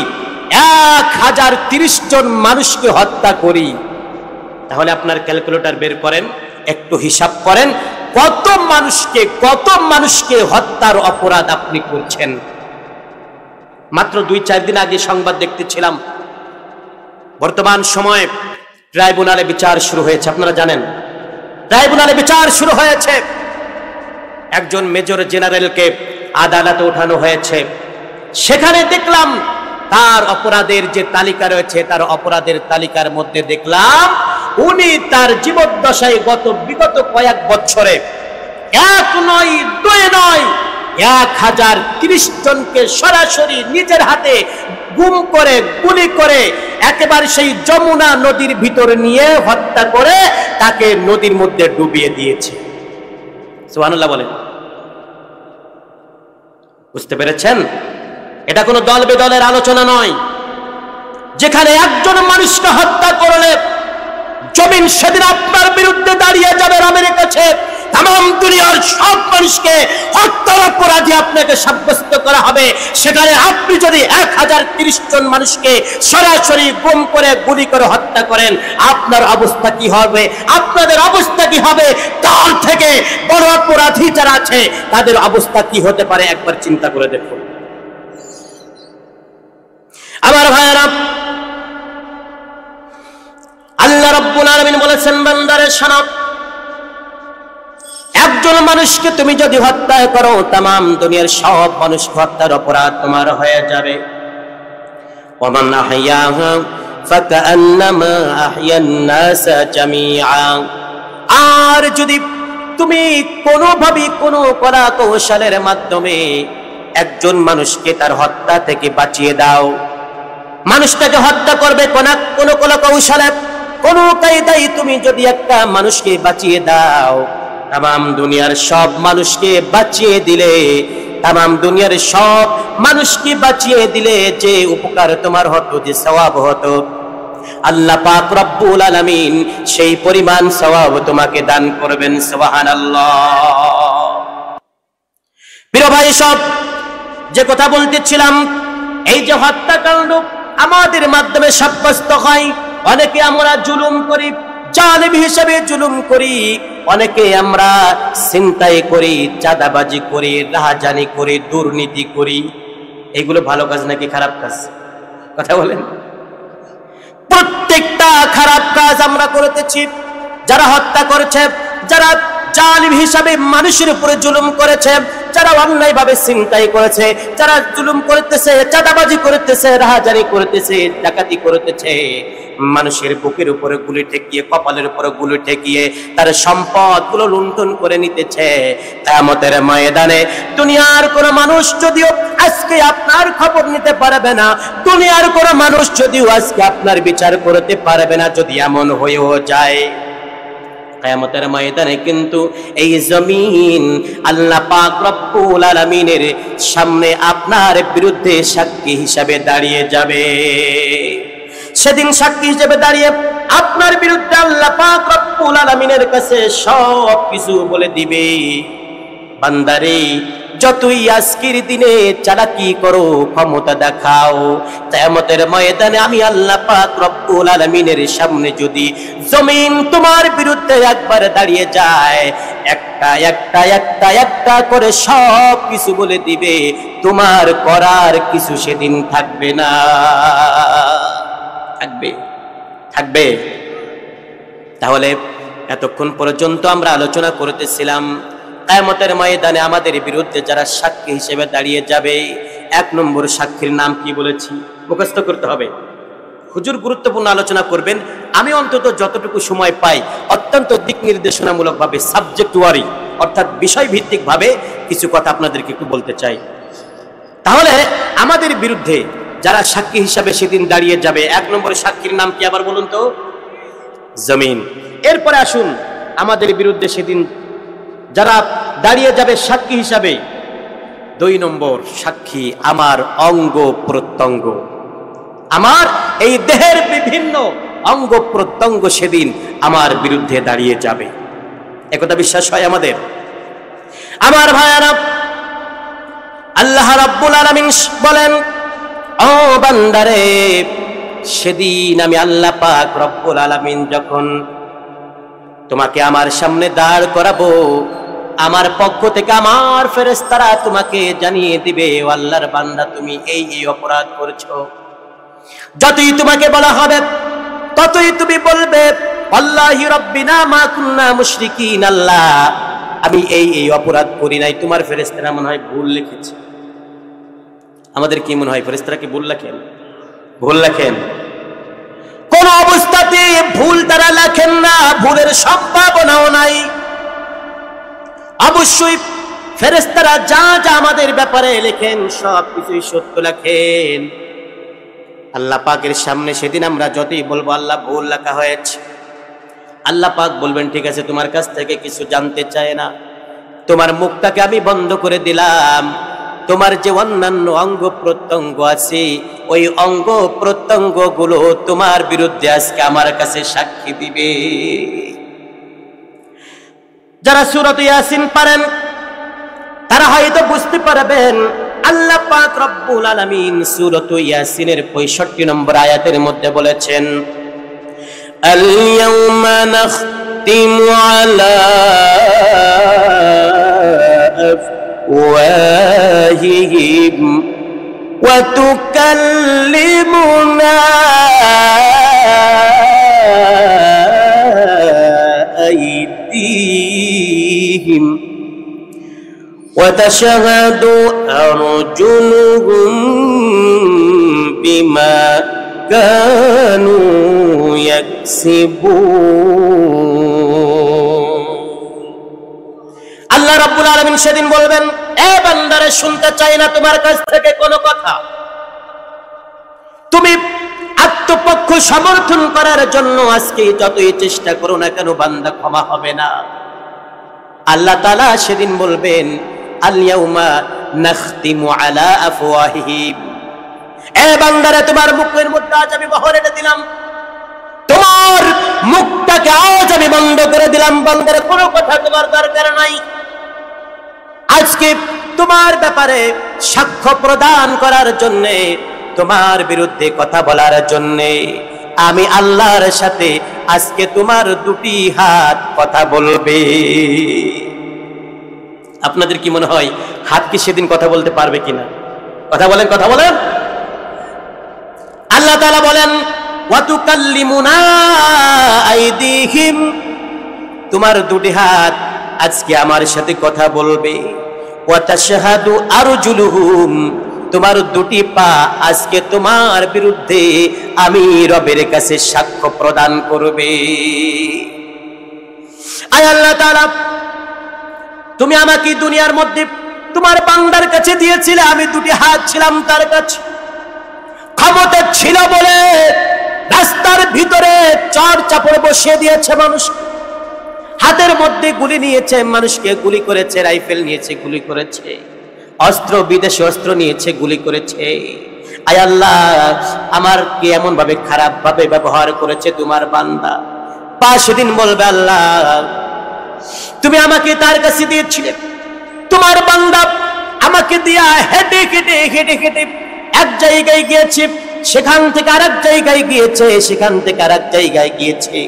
1030 জন মানুষকে হত্যা করি, তাহলে আপনার ক্যালকুলেটর বের করেন, একটু হিসাব করেন, কত মানুষকে হত্যার অপরাধ আপনি করছেন। মাত্র 2-4 দিন আগে সংবাদ দেখতেছিলাম, বর্তমান সময়ে ট্রাইব্যুনালে বিচার শুরু হয়েছে। আপনারা জানেন ট্রাইব্যুনালে বিচার শুরু হয়েছে। একজন মেজর জেনারেলকে আদালতে ওঠানো হয়েছে। সেখানে দেখলাম তার অপরাধের যে তালিকা রয়েছে, তার অপরাধের তালিকার মধ্যে দেখলাম উনি তার জীবদ্দশায় বিগত কয়েক বছরে 1 নয় 2 নয় 1030 জনকে সরাসরি নিজের হাতে গুম করে, গুলি করে, একেবারে সেই যমুনা নদীর ভিতরে নিয়ে হত্যা করে তাকে নদীর মধ্যে ডুবিয়ে দিয়েছে। সুবহানাল্লাহ বলেন। বুঝতে পেরেছেন? এটা কোনো দল বেদলের আলোচনা নয়। যেখানে একজন মানুষকে হত্যা করলে জমিন সেদিন আপনার বিরুদ্ধে দাঁড়িয়ে যাবে রামের কাছে। তামাম দুনিয়ার সব মানুষকে হত্যার অপরাধী আপনাকে সাব্যস্ত করা হবে। সেখানে আপনি যদি 1030 জন মানুষকে সরাসরি গুম করে, গুলি করে হত্যা করেন, আপনার অবস্থা কি হবে? আপনাদের অবস্থা কি হবে? তার থেকে বড় অপরাধী যারা আছে তাদের অবস্থা কি হতে পারে একবার চিন্তা করে দেখুন। আমার ভাইয়েরা, আল্লাহ রাব্বুল আলামিন বলেছেন, বান্দারে শোনো, একজন মানুষকে তুমি যদি হত্যা করো, তামাম দুনিয়ার সব মানুষ হত্যার অপরাধ তোমার হয়ে যাবে। ওমান আহইয়াহা ফাকান্নামা আহইয়ান নাস জামিআ। আর যদি তুমি কোনোভাবে কোনো কলা কৌশলের মাধ্যমে একজন মানুষকে তার হত্যা থেকে বাঁচিয়ে দাও, মানুষটাকে হত্যা করবে কোনো কলা কৌশলে, কোনো কায়দায় তুমি যদি একটা মানুষকে বাঁচিয়ে দাও, তামাম দুনিয়ার সব মানুষকে বাঁচিয়ে দিলে, তামাম দুনিয়ার সব মানুষকে বাঁচিয়ে দিলে যে উপকার তোমার হতো, যে সওয়াব হতো, আল্লাহ পাক রব্বুল আলামিন সেই পরিমাণ সওয়াব তোমাকে দান করবেন। সুবহানাল্লাহ। প্রিয় ভাই সব, যে কথা বলতেছিলাম, এই যে হত্যাকাণ্ড আমাদের মাধ্যমে সাব্যস্ত হয়, অনেকে আমরা জুলুম করি, জালিম হিসেবে জুলুম করি, অনেকে আমরা ছিনতাই করি, চাঁদাবাজি করি, রাহাজানি করি, দুর্নীতি করি। এগুলো ভালো কাজ নাকি খারাপ কাজ? কথা বলেন। প্রত্যেকটা খারাপ কাজ আমরা করতেছি। যারা হত্যা করেছে, যারা জালিম হিসাবে মানুষের উপরে জুলুম করেছে, যারা অন্যায়ভাবে ছিনতাই করেছে, যারা জুলুম করতেছে, চাঁদাবাজি করতেছে, রাহাজানি করতেছে, ডাকাতি করতেছে, মানুষের বুকের উপরে গুলি ঠেকিয়ে, কপালের উপরে গুলি ঠেকিয়ে তার সম্পদগুলো লুণ্ঠন করে নিতেছে, কিয়ামতের ময়দানে দুনিয়ার কোন মানুষ যদিও আজকে আপনার খবর নিতে পারবে না, দুনিয়ার কোন মানুষ যদিও আজকে আপনার বিচার করতে পারবে না, যদি এমন হয়েও যায়, কিয়ামতের ময়দানে কিন্তু এই জমিন আল্লাহ পাক রব্বুল আলামিনের সামনে আপনার বিরুদ্ধে সাক্ষী হিসাবে দাঁড়িয়ে যাবে। সেদিন সাক্ষী হিসেবে দাঁড়িয়ে আপনার বিরুদ্ধে আল্লাহ পাক রব্বুল আলামিনের কাছে সব কিছু বলে দিবে। বান্দারে, যতই আজকের দিনে চালাকি করো, ক্ষমতা দেখাও, কিয়ামতের ময়দানে আমি আল্লাহ পাক রব্বুল আলামিনের সামনে যদি জমিন তোমার বিরুদ্ধে একবার দাঁড়িয়ে যায়, একটা একটা একটা একটা করে সব কিছু বলে দিবে, তোমার করার কিছু সেদিন থাকবে না। থাকবে? থাকবে? তাহলে এতক্ষণ পর্যন্ত আমরা আলোচনা করতেছিলাম কিয়ামতের ময়দানে আমাদের বিরুদ্ধে যারা সাক্ষী হিসেবে দাঁড়িয়ে যাবে। এক নম্বর সাক্ষীর নাম কি বলেছি? মুখস্থ করতে হবে। হুজুর গুরুত্বপূর্ণ আলোচনা করবেন, আমি অন্তত যতটুকু সময় পাই অত্যন্ত দিক নির্দেশনামূলক ভাবে, সাবজেক্ট ওয়ারি অর্থাৎ বিষয় ভিত্তিক ভাবে কিছু কথা আপনাদেরকে একটু বলতে চাই। তাহলে আমাদের বিরুদ্ধে যারা সাক্ষী হিসাবে সেদিন দাঁড়িয়ে যাবে, এক নম্বর সাক্ষীর নাম কি আবার বলুন তো? জমিন। এরপরে আসুন, আমাদের বিরুদ্ধে সেদিন যারা দাঁড়িয়ে যাবে সাক্ষী হিসাবে, দুই নম্বর সাক্ষী আমার অঙ্গ প্রত্যঙ্গ। আমার এই দেহের বিভিন্ন অঙ্গ প্রত্যঙ্গ সেদিন আমার বিরুদ্ধে দাঁড়িয়ে যাবে। একথা বিশ্বাস হয় আমাদের? আমার ভাইয়ারা, আল্লাহ রাব্বুল আলামিন বলেন, ও বান্দারে, সেদিন আমি আল্লাহ পাক রব্বুল আলামিন যখন তোমাকে আমার সামনে দাঁড় করাবো, আমার পক্ষ থেকে আমার ফেরেশতারা তোমাকে জানিয়ে দিবে, ও আল্লাহর বান্দা, তুমি এই এই অপরাধ করেছো। যতই তোমাকে বলা হবে ততই তুমি বলবে, আল্লাহি রাব্বিনা মা কুন্না মুশরিকিন, আল্লাহ আমি এই এই অপরাধ করি নাই। তোমার ফেরেশতারা মনে হয় ভুল লিখেছে। আমাদের কি মনে হয়, ফেরেশতারা কি ভুল লেখেন? ভুল লেখেন? কোন অবস্থাতে ভুল তারা লেখেন না, ভুলের সম্ভাবনাও নাই। অবশ্যই ফেরেশতারা যা যা আমাদের ব্যাপারে লেখেন সব কিছুই সত্য লেখেন। আল্লাহ পাকের সামনে সেদিন আমরা যতই বলবো আল্লাহ ভুল লেখা হয়েছে, আল্লাহ পাক বলবেন, ঠিক আছে, তোমার কাছ থেকে কিছু জানতে চায় না, তোমার মুখটাকে আমি বন্ধ করে দিলাম, তোমার যে অন্যান্য অঙ্গ প্রত্যঙ্গ আছে ওই অঙ্গ প্রত্যঙ্গ গুলো তোমার বিরুদ্ধে আজকে আমার কাছে সাক্ষী দিবে। যারা সূরা ইয়াসিন পারেন তারা হয়তো বুঝতে পারবেন, আল্লাহ পাক রব্বুল আলামিন সূরা ইয়াসিনের 65 নম্বর আয়াতের মধ্যে বলেছেন, আল ইয়াউমা নাখতিমু আলা আফওয়াহিহিম ওয়া তুকাল্লিমুনা আইদিহিম وتشهد أرجلهم بما كانوا يكسبون। আল্লাহ রাব্বুল আলামিন সেদিন বলবেন, এ বান্দারে, শুনতে চাই না তোমার কাছ থেকে কোনো কথা, তুমি আত্মপক্ষ সমর্থন করার জন্য আজকে যতই চেষ্টা করো না কেন বান্দা ক্ষমা হবে না। আল্লাহ তাআলা সেদিন বলবেন, আল ইয়াউমা নাখতিমু আলা আফওয়াহিহিম, এ বান্দারে, তোমার মুখের মধ্যে আজ আমি মোহর এনে দিলাম, তোমার মুখটাকে আজ আমি বন্ধ করে দিলাম। বান্দারে, কোনো কথা তোমার দরকার নাই। আজকে তোমার ব্যাপারে সাক্ষ্য প্রদান করার জন্য, তোমার বিরুদ্ধে কথা বলার জন্য আমি আল্লাহর সাথে আজকে তোমার দুটি হাত কথা বলবে। আপনাদের কি মনে হয় হাত কি সেদিন কথা বলতে পারবে কিনা? কথা বলেন, কথা বলেন। আল্লাহ তাআলা বলেন, ওয়া তুকাল্লিমুনা আইদিহিম, তোমার দুটি হাত আজকে আমার সাথে কথা বলবে। ওয়া তাশহাদু আরজুলুহুম, তোমার দুটি পা আজকে তোমার বিরুদ্ধে আমি রবের কাছে সাক্ষ্য প্রদান করবে। আয় আল্লাহ তাআলা, তুমি আমাকে দুনিয়ার মধ্যে তোমার বান্দার কাছে দিয়েছিলে, আমি দুটি হাত ছিলাম তার কাছে, ক্ষমতা ছিল বলে রাস্তার ভিতরে চর চাপড় বসিয়ে দিয়েছে মানুষ, হাতের মধ্যে গুলি নিয়েছে, মানুষকে গুলি করেছে, রাইফেল নিয়েছে, গুলি করেছে, অস্ত্র বিদেশি অস্ত্র নিয়েছে, গুলি করেছে। আয় আল্লাহ, আমার কি এমন ভাবে খারাপ ভাবে ব্যবহার করেছে তোমার বান্দা? সেদিন বলবে, আল্লাহ তুমি আমাকে তার কাছে দিয়েছিলে, তোমার বান্দা আমাকে দিয়া হেঁটে হেঁটে হেঁটে হেঁটে এক জায়গায় গিয়েছে, সেখান থেকে আরেক জায়গায় গিয়েছে, সেখান থেকে আরেক জায়গায় গিয়েছে,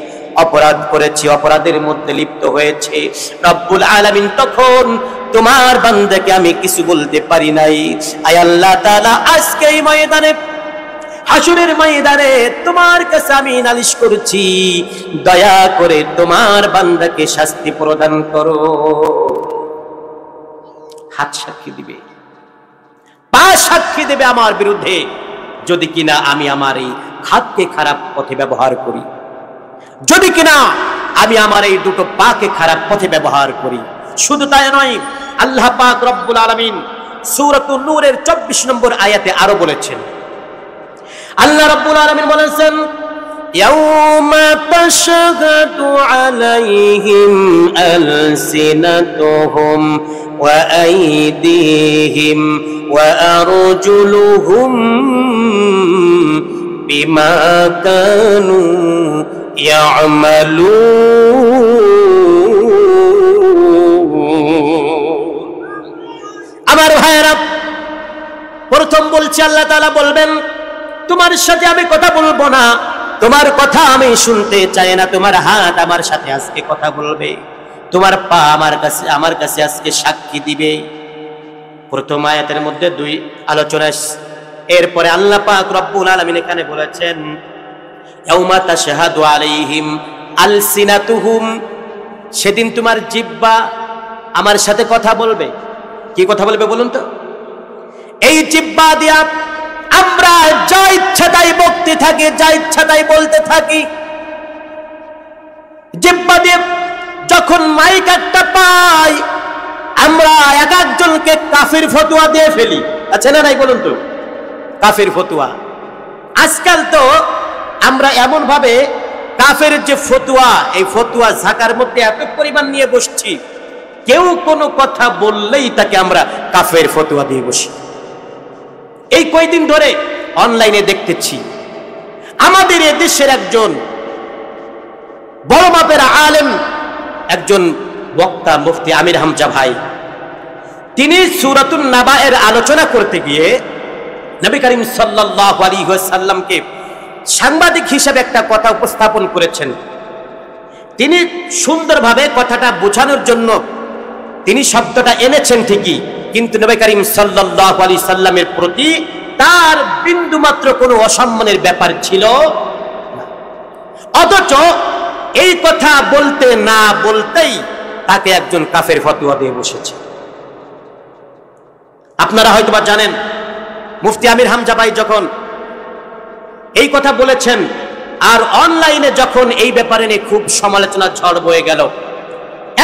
অপরাধ করেছি, অপরাধের মধ্যে লিপ্ত হয়েছে। রব্বুল আলামিন তখন তোমার বান্দাকে আমি কিছু বলতে পারি নাই। আয় আল্লাহ তাআলা, আজকে এই ময়দানে, হাসরের ময়দানে তোমার কাছে আমি নালিশ করছি, দয়া করে তোমার বান্দাকে শাস্তি প্রদান করো। হাত সাক্ষী দিবে, পা সাক্ষী দেবে আমার বিরুদ্ধে, যদি কিনা আমি আমার এই হাতকে খারাপ পথে ব্যবহার করি, যদি কিনা আমি আমার এই দুটো পাকে খারাপ পথে ব্যবহার করি। শুধু তাই নয়, আল্লাহ পাক রব্বুল আলামিন সূরাতুন নূরের 24 নম্বর আয়াতে আরো বলেছেন, আল্লাহ রব্বুল আলামিন বলেছেন, ইয়াউমা তাশহাদু আলাইহিম আলসিনাতুহুম ওয়া আইদিহিম ওয়া আরজুলুহুম বিমা কানু আমার ভাইয়েরা, প্রথম বলছি আল্লাহ তাআলা বলবেন, তোমার সাথে আমি কথা বলবো না, তোমার কথা আমি শুনতে চাই না, তোমার হাত আমার সাথে আজকে কথা বলবে, তোমার পা আমার কাছে আজকে সাক্ষী দিবে। প্রথম আয়াতের মধ্যে দুই আলোচনা। এরপরে আল্লাহ পাক রব্বুল আলামিন এখানে বলেছেন, ইয়াউমা তাশহাদু আলাইহিম আলসিনাতুহুম, সেদিন তোমার জিহ্বা আমার সাথে কথা বলবে। কি কথা বলবে বলুন তো? এই জিহ্বা দিয়া আমরা যা ইচ্ছা তাই বলতে থাকি, যা ইচ্ছা তাই বলতে থাকি। জিহ্বা দিয়ে যখন মাইক একটা পাই, আমরা এক একজনকে কাফির ফতোয়া দিয়ে ফেলি। আছে না নাই বলুন তো? কাফির ফতোয়া। আজকাল তো আমরা এমন ভাবে কাফের যে ফতোয়া, এই ফতোয়া ঝাঁকার মধ্যে এত পরিমাণ নিয়ে বসছি, কেউ কোনো কথা বললেই তাকে আমরা কাফের ফতোয়া দিয়ে বসি। এই কয়দিন ধরে অনলাইনে দেখতেছি, আমাদের দেশের একজন বড় মাপের আলেম, একজন বক্তা, মুফতি আমির হামজা ভাই, তিনি সূরাতুন নাবা এর আলোচনা করতে গিয়ে নবী করিম সাল্লাল্লাহু আলাইহি ওয়াসাল্লামকে সাংবাদিক হিসেবে একটা কথা উপস্থাপন করেছেন। তিনি সুন্দরভাবে কথাটা বোঝানোর জন্য তিনি শব্দটা এনেছেন ঠিকই, কিন্তু নবী করিম সাল্লাল্লাহু আলাইহি সাল্লামের প্রতি তার বিন্দুমাত্র কোনো অসম্মানের ব্যাপার ছিল না। অথচ এই কথা বলতে না বলতেই তাকে একজন কাফের ফতোয়া দিয়ে বসেছে। আপনারা হয়তোবা জানেন, মুফতি আমির হামজা ভাই যখন এই কথা বলেছেন, আর অনলাইনে যখন এই ব্যাপারে নিয়ে খুব সমালোচনা ঝড় বয়ে গেল,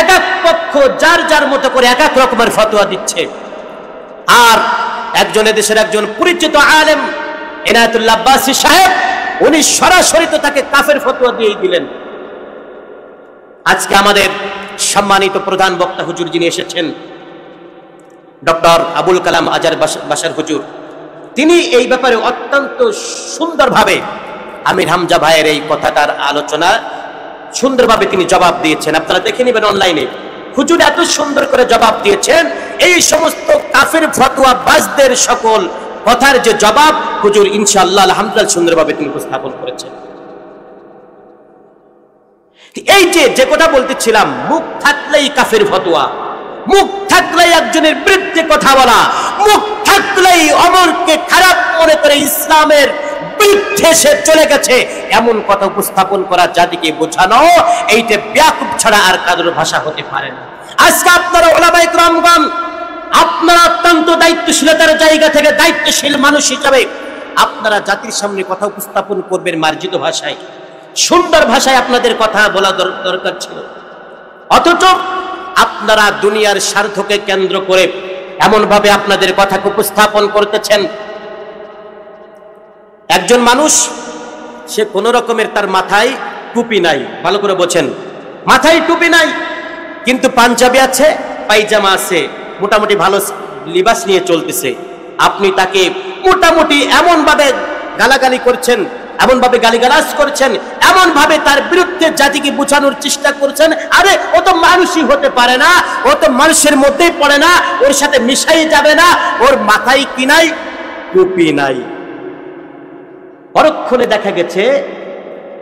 এক এক পক্ষ যার যার মতো করে এক এক রকমের ফতোয়া দিচ্ছে, আর একজন দেশের একজন পরিচিত আলেম এনায়েতুল্লাহ আব্বাসী সাহেব, উনি সরাসরি তো তাকে কাফের ফতোয়া দিয়েই দিলেন। আজকে আমাদের সম্মানিত প্রধান বক্তা হুজুর যিনি এসেছেন, ডক্টর আবুল কালাম আজাদ বাশার হুজুর, তিনি এই ব্যাপারে অত্যন্ত সুন্দরভাবে আমির হামজা ভাইয়ের এই কথাটার আলোচনা সুন্দরভাবে তিনি জবাব দিয়েছেন। আপনারা দেখে নেবেন অনলাইনে, হুজুর এত সুন্দর করে জবাব দিয়েছেন। এই সমস্ত কাফের ফতোয়া বাজদের সকল কথার যে জবাব, হুজুর ইনশাআল্লাহ আলহামদুলিল্লাহ সুন্দরভাবে তিনি উপস্থাপন করেছেন। এই যে কথা বলতেছিলাম, মুখ থাকলেই কাফের ফতোয়া, মুখ থাকলেই একজনের বিরুদ্ধে কথা বলা, মুখ থাকলেই অমরকে খারাপ মনে করে ইসলামের বিরুদ্ধে সে চলে গেছে, এমন কথা উপস্থাপন করা, জাতিকে বোঝানো, এইটা বেয়াকুব ছাড়া আর কারোর ভাষা হতে পারে না। আজকে আপনারা উলামায়ে কেরামগণ, আপনারা অত্যন্ত দায়িত্বশীলতার জায়গা থেকে দায়িত্বশীল মানুষ হিসাবে আপনারা জাতির সামনে কথা উপস্থাপন করবেন মার্জিত ভাষায়, সুন্দর ভাষায় আপনাদের কথা বলা দরকার ছিল। অথচ আপনারা দুনিয়ার স্বার্থকে কেন্দ্র করে এমন ভাবে আপনাদের কথাকে উপস্থাপন করতেছেন। একজন মানুষ, সে কোন রকমের, তার মাথায় টুপি নাই, ভালো করে বোঝেন, মাথায় টুপি নাই, কিন্তু পাঞ্জাবি আছে, পায়জামা আছে, মোটামুটি ভালো লিবাস নিয়ে চলতেছে। আপনি তাকে মোটামুটি এমন ভাবে গালাগালি করছেন, এমন ভাবে গালিগালাজ করছেন, এমন ভাবে তার বিরুদ্ধে জাতিকে বোঝানোর চেষ্টা করছেন, আরে ও তো মানুষই হতে পারে না, ও তো মানুষের মধ্যেই পড়ে না, ওর সাথে মিশাই যাবে না, ওর মাথায় কি নাই, টুপি নাই। পরক্ষণে দেখা গেছে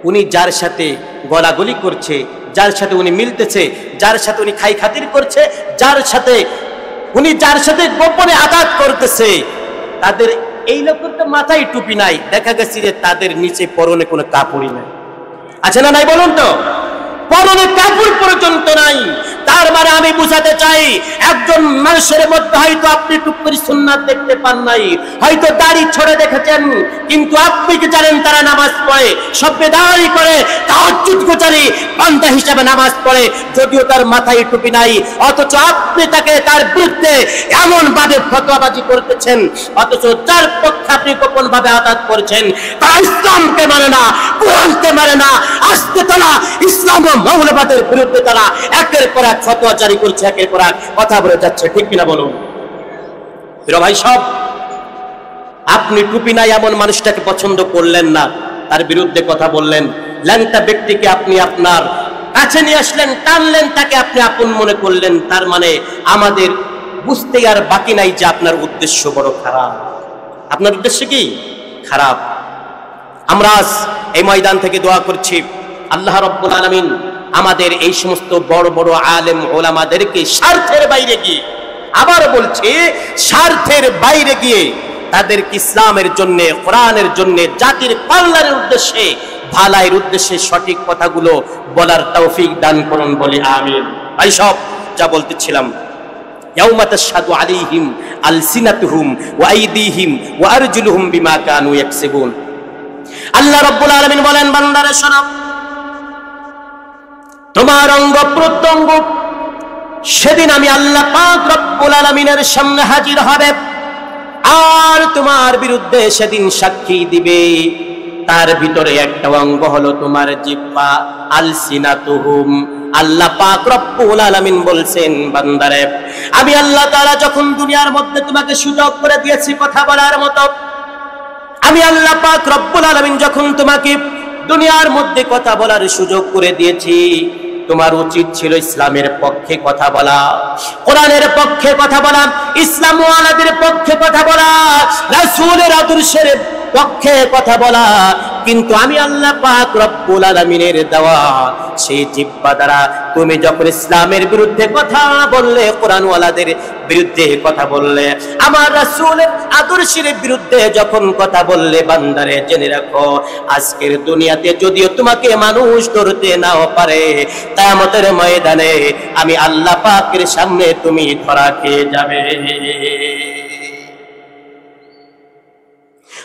উনি যার সাথে গলাগলি করছে, যার সাথে উনি মিলতেছে, যার সাথে উনি খাই খাতির করছে, যার সাথে গোপনে আঘাত করতেছে, তাদের এই লোকের তো মাথায় টুপি নাই। দেখা গেছে যে তাদের নিচে পরনে কোনো কাপড়ই নাই। আছে না নাই বলুন তো? পরনে কাপড় পর্যন্ত নাই। তার মানে আমি বুঝাতে চাই, একজন মানুষের মধ্যে হয়তো আপনি টুপির সুন্নাত দেখতে পান নাই, হয়তো দাড়ি ছড়ে দেখেছেন, কিন্তু আপনি কি জানেন তারা নামাজ পড়ে, সবে দাঁড়ি করে, তাহাজ্জুদ গুজারি বান্দা হিসেবে নামাজ পড়ে, যদিও তার মাথায় টুপি নাই, অথচ আপনি তাকে তার বিরুদ্ধে এমন ভাবে ফতোয়াবাজি করতেছেন, অথচ যার পক্ষে আপনি গোপন ভাবে আঘাত করছেন, তারা ইসলামকে মানে না, কোরআনকে মানে না, আজকে তারা ইসলাম ও মৌলবাদের বিরুদ্ধে তারা একের পর এক ফতোয়া জারি করছে, একের পর এক কথা বলে যাচ্ছে। ঠিক কিনা বলুন? প্রিয় ভাই সব, আপনি টুপি নাই এমন মানুষটাকে পছন্দ করলেন না, তার বিরুদ্ধে কথা বললেন, ল্যাংটা ব্যক্তিকে আপনি আপনার কাছে নিয়ে আসলেন, টানলেন, তাকে আপনি আপন মনে করলেন, তার মানে আমাদের বুঝতে আর বাকি নাই যে আপনার উদ্দেশ্য বড় খারাপ। আপনার উদ্দেশ্য কি? খারাপ। আমরা আজ এই ময়দান থেকে দোয়া করছি, আল্লাহ রাব্বুল আলামিন আমাদের এই সমস্ত বড় বড় আলেম ওলামাদেরকে স্বার্থের বাইরে গিয়ে, আবার বলছি স্বার্থের বাইরে গিয়ে, তাদেরকে ইসলামের জন্য, কোরআনের জন্য, জাতির কল্যাণের উদ্দেশ্যে, ভালাইয়ের উদ্দেশ্যে সঠিক কথাগুলো বলার তৌফিক দান করুন, বলি আমিন। ভাই সব, যা বলতেছিলাম, ইয়াউমা তাশহাদু আলাইহিম আলসিনাতুহুম ওয়া আইদিহিম ওয়া আরজুলুহুম বিমা কানু ইয়াকসিবুন। আল্লাহ রাব্বুল আলামিন বলেন, বান্দারে শোনো, তোমার অঙ্গ প্রত্যঙ্গ সেদিন আমি আল্লাহ পাক রব্বুল আলামিনের সামনে হাজির হবে, আর তোমার বিরুদ্ধে সেদিন সাক্ষী দিবে। তার ভিতরে একটা অঙ্গ হলো তোমার জিহ্বা, আলসিনাতুহুম। আল্লাহ পাক রব্বুল আলামিন বলছেন, বান্দারে আমি আল্লাহ তাআলা যখন দুনিয়ার মধ্যে তোমাকে সুযোগ করে দিয়েছি কথা বলার মতো, আমি আল্লাহ পাক রব্বুল আলামিন যখন তোমাকে দুনিয়ার মধ্যে কথা বলার সুযোগ করে দিয়েছি, তোমার উচিত ছিল ইসলামের পক্ষে কথা বলা, কোরআনের পক্ষে কথা বলা, ইসলাম ওয়ালাদের পক্ষে কথা বলা, রাসূলের আদর্শের পক্ষে কথা বলা। কিন্তু আমি আল্লাহ পাক রব্বুল আলামিনের দেওয়া সেই জিহ্বা দ্বারা তুমি যখন ইসলামের বিরুদ্ধে কথা বললে, কোরআন ওয়ালাদের বিরুদ্ধে কথা বললে, আমার রাসূলের আদর্শের বিরুদ্ধে যখন কথা বললে, বান্দারে জেনে রাখো, আজকের দুনিয়াতে যদিও তোমাকে মানুষ ধরতে নাও পারে, কিয়ামতের ময়দানে আমি আল্লাহ পাকের সামনে তুমি ধরা খেয়ে যাবে।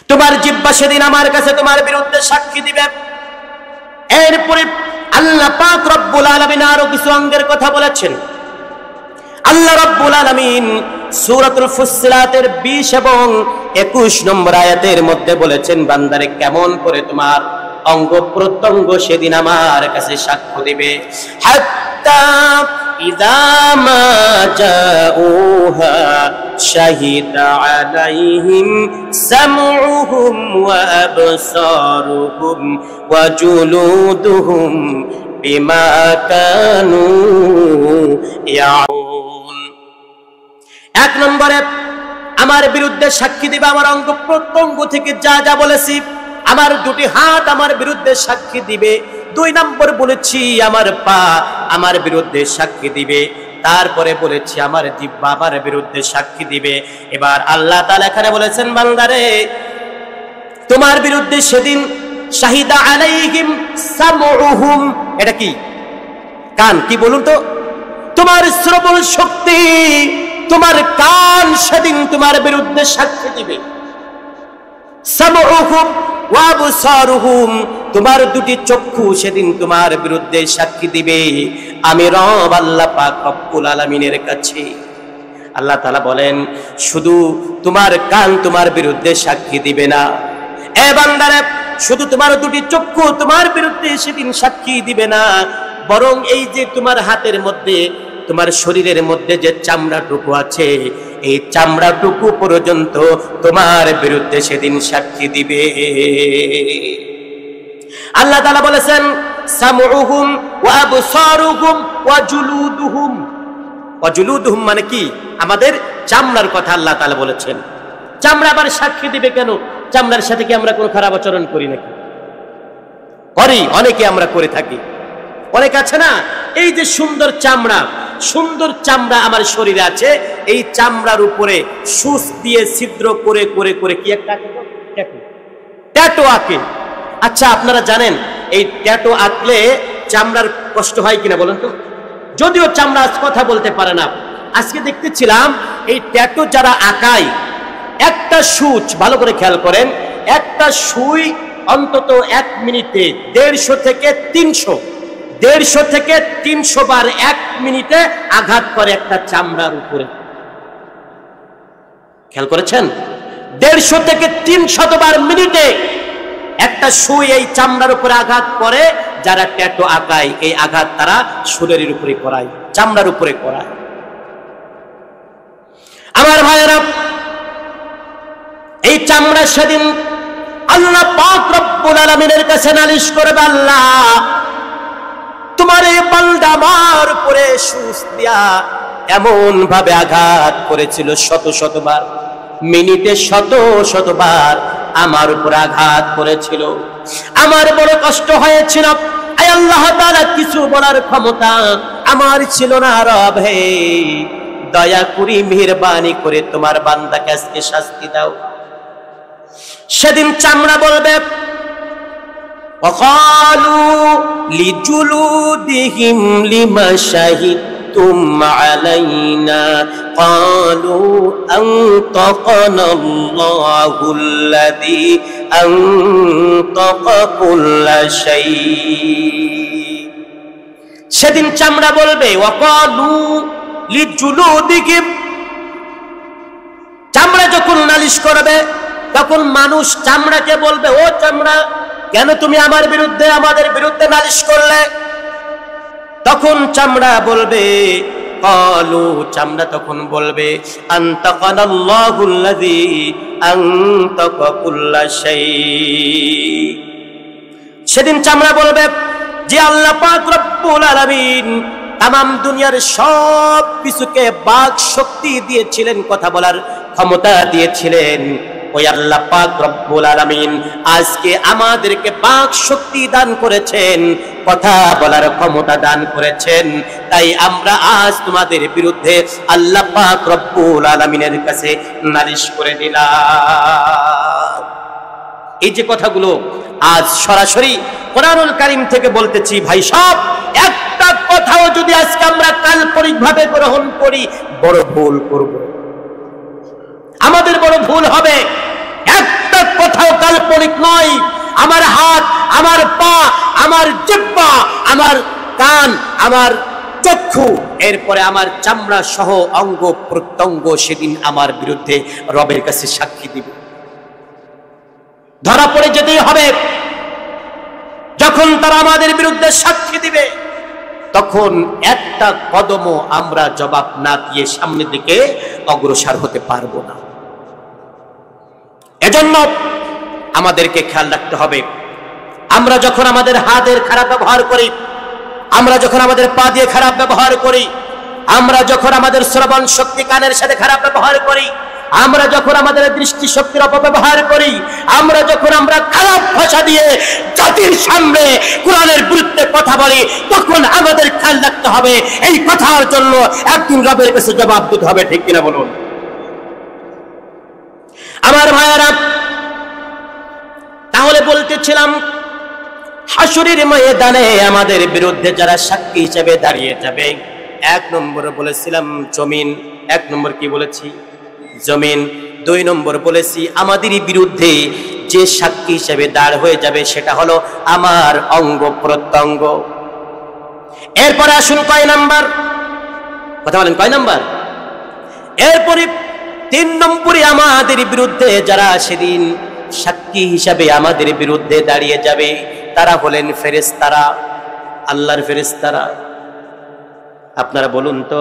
তোমার জিহ্বা সেদিন আমার কাছে তোমার বিরুদ্ধে সাক্ষী দিবে। এরপরে আল্লাহ পাক রব্বুল আলামিন আরো কিছু অঙ্গের কথা বলেছেন। আল্লাহ রব্বুল আলামিন সূরাতুল ফুসসিলাতের 20 এবং 21 নম্বর আয়াতের মধ্যে বলেছেন, বান্দারে কেমন করে তোমার অঙ্গ প্রত্যঙ্গ সেদিন আমার কাছে সাক্ষ্য দিবে। হাত্তা ইযা মা জাউহা শাহিদা আলাইহিম সামউহুম ওয়া আবসারুহুম ওয়া জুলুদুহুম বিমা কানু ইয়াউন। এক নম্বরে আমার বিরুদ্ধে সাক্ষী দিবে আমার অঙ্গ প্রত্যঙ্গ থেকে যা যা বলেছি, আমার দুটি হাত আমার বিরুদ্ধে সাক্ষী দিবে। 2 নম্বর বলেছি আমার পা আমার বিরুদ্ধে সাক্ষী দিবে। তারপরে বলেছি আমার জিহ্বা আমার বিরুদ্ধে সাক্ষী দিবে। এবার আল্লাহ তাআলা এখানে বলেছেন, বান্দারে তোমার বিরুদ্ধে সেদিন শাহিদা আলাইহিম সামউহুম, এটা কি? কান। কি বলুন তো? তোমার শ্রবণ শক্তি, তোমার কান সেদিন তোমার বিরুদ্ধে সাক্ষী দিবে। সামউহুম ওয়া আবসারুহুম, তোমার দুটি চক্ষু সেদিন তোমার বিরুদ্ধে সাক্ষী দিবে আমি রব আল্লাহ পাক রব্বুল আলামিনের কাছে। আল্লাহ তাআলা বলেন, শুধু তোমার কান তোমার বিরুদ্ধে সাক্ষী দিবে না, এ বান্দারে শুধু তোমার দুটি চক্ষু তোমার বিরুদ্ধে সেদিন সাক্ষী দিবে না, বরং এই যে তোমার হাতের মধ্যে, তোমার শরীরের মধ্যে যে চামড়াটুকু আছে, এই চামড়াটুকু পর্যন্ত তোমার বিরুদ্ধে সেদিন সাক্ষী দিবে। আল্লাহ তাআলা বলেছেন সামউহুম ওয়া আবসারুহুম ওয়া জুলুদুহুম। ওয়া জুলুদুহুম মানে কি? আমাদের চামড়ার কথা আল্লাহ তাআলা বলেছেন। চামড়া আবার সাক্ষী দিবে কেন? চামড়ার সাথে কি আমরা কোনো খারাপ আচরণ করি নাকি? করি, অনেকে আমরা করে থাকি। অনেক আছে না, এই যে সুন্দর চামড়া আমার শরীরে আছে, এই চামড়ার উপরে সুচ দিয়ে ছিদ্র করে করে করে কি একটা ট্যাটু আঁকে। আচ্ছা, আপনারা জানেন এই ট্যাটু আঁকলে চামড়ার কষ্ট হয় কিনা বলেন তো? যদিও চামড়া আজ কথা বলতে পারে না। আজকে দেখতেছিলাম এই ট্যাটু যারা আঁকায়, একটা সুচ, ভালো করে খেয়াল করেন, একটা সুই অন্তত 1 মিনিটে 150 থেকে 300 বার 1 মিনিটে আঘাত করে একটা চামড়ার উপরে। খেয়াল করেছেন? 150 থেকে 300 বার মিনিটে একটা সুই এই চামড়ার উপরে আঘাত করে। যারা ট্যাটু আঁকায় এই আঘাত তারা শরীরের উপরে করায়, চামড়ার উপরে করায়। আমার ভাইয়েরা, এই চামড়া সেদিন আল্লাহ পাক রব্বুল আলামিনের কাছে নালিশ করবে, আল্লাহ তোমার এই বান্দা আমার উপরে সুচ দিয়া এমন ভাবে আঘাত করেছিল, শত বার, মিনিটে শত বার আমার উপর আঘাত করেছিল। আমার বড় কষ্ট হয়েছিল। আয় আল্লাহ তাআলা, কিছু বলার ক্ষমতা আমার ছিল না। রব হে, দয়া করি মেহেরবানি করে তোমার বান্দাকে আজকে শাস্তি দাও। সেদিন চামড়া বলবে, ওয়াকালু লিজুলুদিহিম লিমা শাহিদতুম আলাইনা ক্বালু আনতাকানাল্লাহুল্লাযী আনতাকা কুল্লা শাই। সেদিন চামড়া বলবে, ওয়াকালু লিজুলুদিহিম। চামড়া যখন নালিশ করবে তখন মানুষ চামড়াকে বলবে, ও চামড়া, কেন তুমি আমাদের বিরুদ্ধে নালিশ করলে? তখন চামড়া বলবে, চামড়া তখন বলবে, আনতাকানাল্লাহুল্লাযী আনতাকা কুল্লা শাই। সেদিন চামড়া বলবে যে আল্লাহ পাক রব্বুল আলামিন তামাম দুনিয়ার সব কিছুকে বাক শক্তি দিয়েছিলেন, কথা বলার ক্ষমতা দিয়েছিলেন, ওই আল্লাহ পাক রব্বুল আলামিন আজকে আমাদেরকে বাক শক্তি দান করেছেন, কথা বলার ক্ষমতা দান করেছেন। তাই আমরা আজ তোমাদের বিরুদ্ধে আল্লাহ পাক রব্বুল আলামিনের কাছে নালিশ করে দিলাম। এই যে কথাগুলো আজ সরাসরি কোরআনুল কারীম থেকে বলতেছি, ভাই সব একটা কথাও যদি আজকে আমরা কাল্পনিকভাবে গ্রহণ করি, বড় ভুল করব। আমাদের বড় ভুল হবে। একটা কথাও কাল্পনিক নয়। আমার হাত, আমার পা, আমার জিহ্বা, আমার কান, আমার চক্ষু, এরপরে আমার চামড়া সহ অঙ্গ প্রত্যঙ্গ সেদিন আমার বিরুদ্ধে রবের কাছে সাক্ষী দিবে, ধরা পড়ে যেতেই হবে। যখন তারা আমাদের বিরুদ্ধে সাক্ষী দিবে, তখন একটা কদমও আমরা জবাব না দিয়ে সামনের দিকে অগ্রসর হতে পারবো না। এজন্য আমাদেরকে খেয়াল রাখতে হবে, আমরা যখন আমাদের হাতের খারাপ ব্যবহার করি, আমরা যখন আমাদের পা দিয়ে খারাপ ব্যবহার করি, আমরা যখন আমাদের শ্রবণ শক্তি কানের সাথে খারাপ ব্যবহার করি, আমরা যখন আমাদের দৃষ্টি শক্তির অপব্যবহার করি, আমরা যখন আমরা খারাপ ভাষা দিয়ে জাতির সামনে কোরআনের বিরুদ্ধে কথা বলি, তখন আমাদের খেয়াল রাখতে হবে এই কথার জন্য একদিন রবের কাছে জবাব দিতে হবে। ঠিক কিনা বলুন? আমার ভাইয়েরা, তাহলে বলতেছিলাম, হাসরের ময়দানে আমাদের বিরুদ্ধে যারা সাক্ষী হিসেবে দাঁড়িয়ে যাবে, 1 নম্বর বলেছিলাম জমিন। 1 নম্বর কি বলেছি? জমিন। 2 নম্বর বলেছি আমাদেরই বিরুদ্ধে যে সাক্ষী হিসেবে দাঁড় হয়ে যাবে সেটা হলো আমার অঙ্গ প্রত্যঙ্গ। এরপরে আসুন কয় নাম্বার? কথা বলেন, কয় নাম্বার? এরপরে 3 নম্বরে আমাদের বিরুদ্ধে যারা সেদিন সাক্ষী হিসাবে আমাদের বিরুদ্ধে দাঁড়িয়ে যাবে, তারা হলেন ফেরেশতারা, আল্লাহর ফেরেশতারা। আপনারা বলুন তো,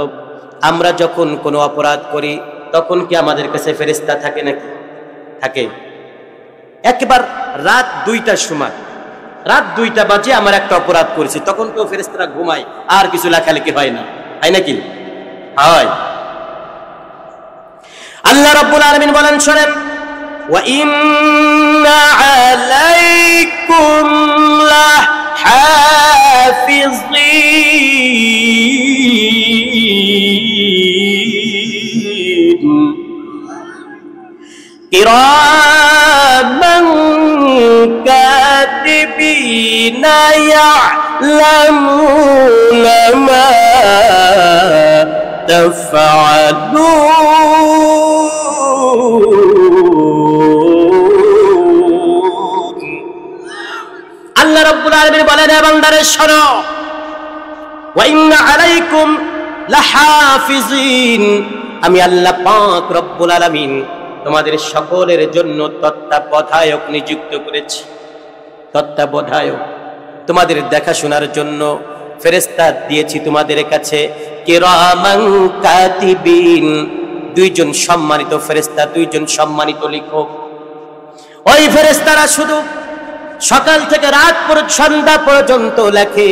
আমরা যখন কোনো অপরাধ করি তখন কি আমাদের কাছে ফেরেশতা থাকে নাকি? থাকে। একবার রাত 2টার সময় রাত 2টা বাজে আমার একটা অপরাধ করেছি, তখন তো ফেরেশতারা ঘুমায়, আর কিছু লেখালেখি হয় না, হয় নাকি? হয়। আল্লাহ রাব্বুল আলামিন বলেন, শোনেন, ওয়া ইন্না আলাইকুম লাহাফিযিন কিরামান কাতিবিনা ইয়ালামুনা মা তাফআলুন। আল্লাহ রাব্বুল আলামিন বলেন, হে বান্দারে শোনো, ওয়া ইন্না আলাইকুম লাহাফিজিন, আমি আল্লাহ পাক রব্বুল আলামিন তোমাদের সকলের জন্য তত্ত্বাবধায়ক নিযুক্ত করেছি। তত্ত্বাবধায়ক, তোমাদের দেখাশোনার জন্য ফেরেশতা দিয়েছি তোমাদের কাছে। কিরামান কাতিবিন, দুইজন সম্মানিত ফেরেশতা, দুইজন সম্মানিত লেখক। ওই ফেরেশতারা শুধু সকাল থেকে রাত পর্যন্ত, সন্ধ্যা পর্যন্ত লেখে,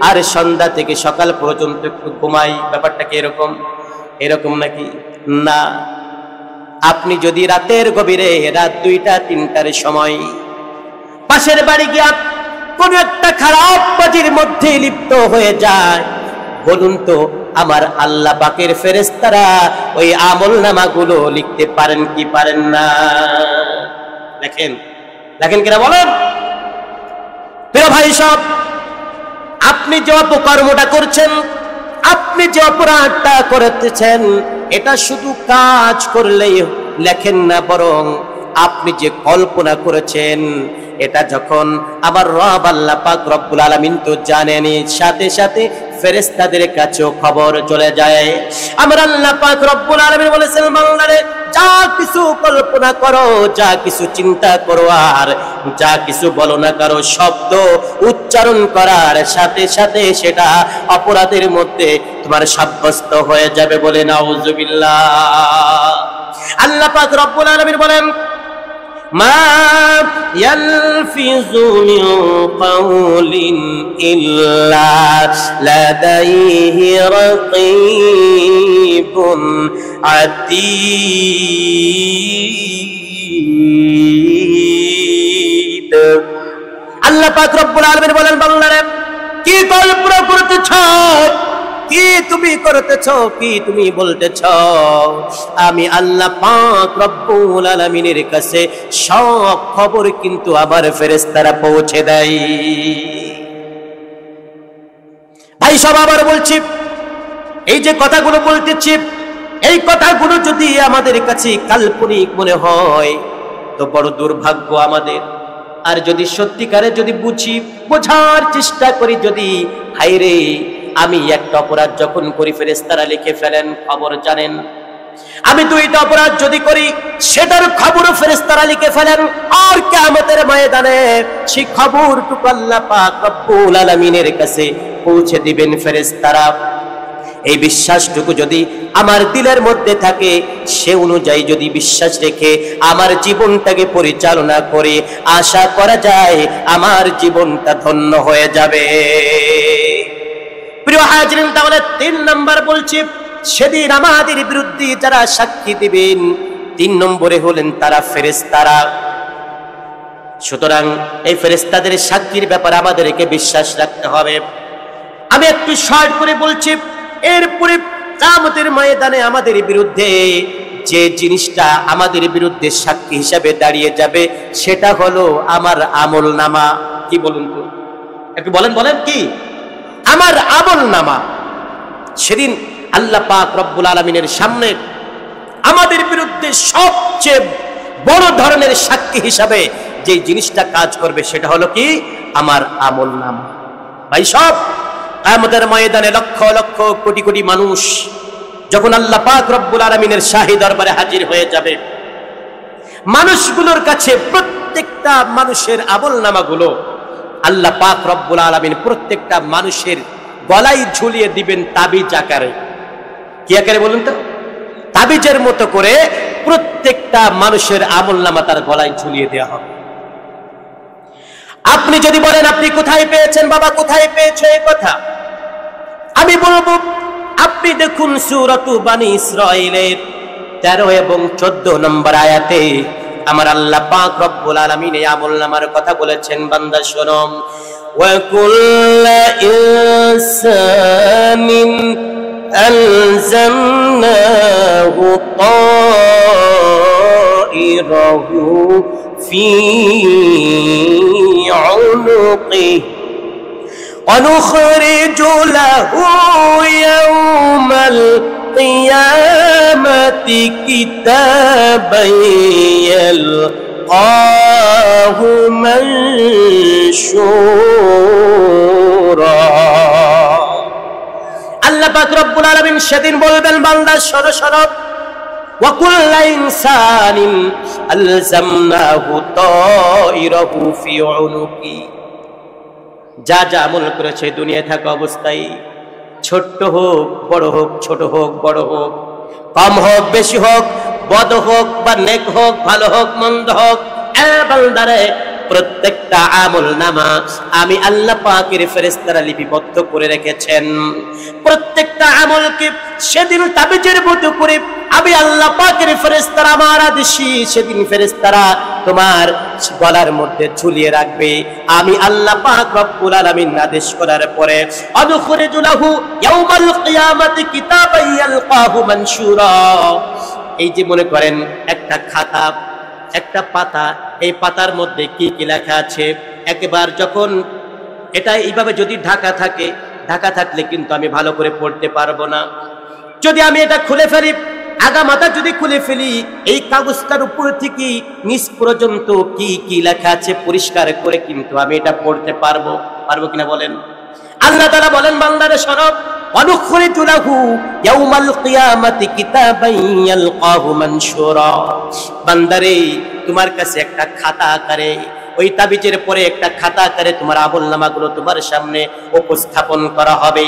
আর সন্ধ্যা থেকে সকাল পর্যন্ত একটু ঘুমাই। ব্যাপারটা কি এরকম? এরকম নাকি? না। আপনি যদি রাতের গভীরে, রাত 2টা-3টার সময় পাশের বাড়ি গিয়া কোন একটা খারাপ কাজের মধ্যে লিপ্ত হয়ে যায়, বলুন তো আমার আল্লাহ পাকের ফেরেশতারা ওই আমলনামাগুলো লিখতে পারেন কি পারেন না? লেখেন, লেখেন কিনা বলেন? প্রিয় ভাই সব, আপনি যে অপকর্মটা করছেন, আপনি যে অপরাধটা করতেছেন, এটা শুধু কাজ করলেই লেখেন না, বরং আপনি যে কল্পনা করেছেন, এটা যখন আমার রব আল্লাহ পাক রব্বুল আলামিন তো জানেনই, সাথে সাথে ফেরেশতাদের কাছেও খবর চলে যায়। আমার আল্লাহ পাক রব্বুল আলামিন বলেছেন, বান্দারে যা কিছু কল্পনা করো, যা কিছু চিন্তা করো, আর যা কিছু বলো না কারো, শব্দ উচ্চারণ করার সাথে সাথে সেটা অপরাধের মধ্যে তোমার সাব্যস্ত হয়ে যাবে, বলে নাউজুবিল্লাহ। আল্লাহ পাক রব্বুল আলামিন বলেন, মা ইয়ালফিযু মিন কাওলিন ইল্লা লাদাইহি রাকীবুন আতীদ। আল্লাহ পাক রব্বুল আলামিন বলেন, বান্দারে কি কল্পনা করতেছ, কি তুমি করতেছ, কি তুমি বলতেছ, আমি আল্লাহ পাক রব্বুল আলামিনের কাছে সব খবর কিন্তু আমার ফেরেশতারা পৌঁছে দেয়। ভাই সব, আবার বলছি, এই যে কথাগুলো বলতেছি, এই কথাগুলো যদি আমাদের কাছে কাল্পনিক মনে হয় তো বড় দুর্ভাগ্য আমাদের। আর যদি সত্যিকারে যদি বুঝি, বোঝার চেষ্টা করি, যদি হায়রে আমি একটা অপরাধ যখন করি ফেরেশতারা লিখে ফেলেন, খবর জানেন। আমি 2টা অপরাধ যদি করি সেটার খবরও ফেরেশতারা লিখে ফেলেন, আর কিয়ামতের ময়দানে সেই খবরটুকু আল্লাহ পাক রব্বুল আলামিনের কাছে পৌঁছে দিবেন ফেরেশতারা। এই বিশ্বাসটুকু যদি আমার দিলের মধ্যে থাকে, সে অনুযায়ী যদি বিশ্বাস রেখে আমার জীবনটাকে পরিচালনা করে, আশা করা যায় আমার জীবনটা ধন্য হয়ে যাবে। প্রিয় হাজিরিন, তাহলে 3 নাম্বার বলছি, সেদিন আমাদের বিরুদ্ধে যারা সাক্ষী দিবেন 3 নম্বরে হলেন তারা ফেরেশতারা। সুতরাং এই ফেরেশতাদের সাক্ষীর ব্যাপারে আমাদেরকে বিশ্বাস রাখতে হবে। আমি একটু শর্ট করে বলছি, এরপরে কিয়ামতের ময়দানে আমাদের বিরুদ্ধে যে জিনিসটা আমাদের বিরুদ্ধে সাক্ষী হিসাবে দাঁড়িয়ে যাবে, সেটা হলো আমার আমলনামা। কি বলুন তো, একটু বলেন, বলেন কি? আমার আমলনামা। সেদিন আল্লাহ পাক রব্বুল আলামিনের সামনে আমাদের বিরুদ্ধে সবচেয়ে বড় ধরনের সাক্ষী হিসাবে যে জিনিসটা কাজ করবে, সেটা হলো কি? আমার আমলনামা। ভাই সব, কিয়ামতের ময়দানে লক্ষ লক্ষ কোটি কোটি মানুষ যখন আল্লাহ পাক রব্বুল আলামিনের শাহী দরবারে হাজির হয়ে যাবে, মানুষগুলোর কাছে প্রত্যেকটা মানুষের আমলনামাগুলো আল্লাহ পাক রব্বুল আলামিন প্রত্যেকটা মানুষের গলায় ঝুলিয়ে দিবেন তাবিজ আকারে। কি আকারে বলুন তো? তাবিজের মতো করে প্রত্যেকটা মানুষের আমলনামা তার গলায় ঝুলিয়ে দেওয়া হবে। আপনি যদি বলেন আপনি কোথায় পেয়েছেন বাবা, কোথায় পেয়েছো এই কথা, আমি বলবো আপনি দেখুন সূরাতু বানী ইসরাঈলের 13 এবং 14 নম্বর আয়াতে আমার আল্লাহ পাক রব্বুল আলামিন এই আমলনামার কথা বলেছেন। বান্দা শোনো, ওয়া কুল্লু ইনসানিন আলজামনাহু তাইরাহু ফি উনুকিহি ونخرج له يوم القيامة كتابا يلقاه منشورا আল্লাহ পাক রব্বুল আলামিন সেদিন বলবেন বান্দা শোনো শোনো, ওয়া কুল্লু ইনসানিন আলজামনাহু তাইরাহু ফি উনুকি, যা যা আমল করেছে দুনিয়ায় থাকা অবস্থায়, ছোট্ট হোক বড় হোক, ছোট হোক বড় হোক, কম হোক বেশি হোক, বদ হোক বা নেক হোক, ভালো হোক মন্দ হোক, বান্দারে প্রত্যেকটা আমল নামা আমি আল্লাহ পাকের ফেরেশতারা লিপিবদ্ধ করে রেখেছেন। প্রত্যেকটা আমলকে সেদিন তাবিজের মতো করে আমি আল্লাহ পাকের ফেরেশতারা আমার আদেশে সেদিন ফেরেশতারা তোমার গলার মধ্যে ঝুলিয়ে রাখবে। আমি আল্লাহ পাক রব্বুল আলামিন আদেশ করার পরে আদখুরিজু লাহু ইয়াউমাল কিয়ামাতি কিতাবান ইয়ালকাহু মানশুরা, এই যে মনে করেন একটা খাতা, একটা পাতা, এই পাতার মধ্যে কি কি লেখা আছে একবার যখন এটা এইভাবে যদি ঢাকা থাকে, ঢাকা থাকলে কিন্তু আমি ভালো করে পড়তে পারবো না। যদি আমি এটা খুলে ফেলি, আগা মাথা যদি খুলে ফেলি, এই কাগজটার উপর থেকে নিচ পর্যন্ত কি কি লেখা আছে পরিষ্কার করে কিন্তু আমি এটা পড়তে পারবো কিনা বলেন? আল্লাহ তাআলা বলেন বান্দারে শোনো, ওয়ানুখরিজু লাহু ইয়াউমাল কিয়ামাতি কিতাবান ইয়ালকাহু মানশুরা, বান্দারে তোমার কাছে একটা খাতা আকারে, ওই তাবিজের পরে একটা খাতা আকারে তোমার আমলনামাগুলো তোমার সামনে উপস্থাপন করা হবে।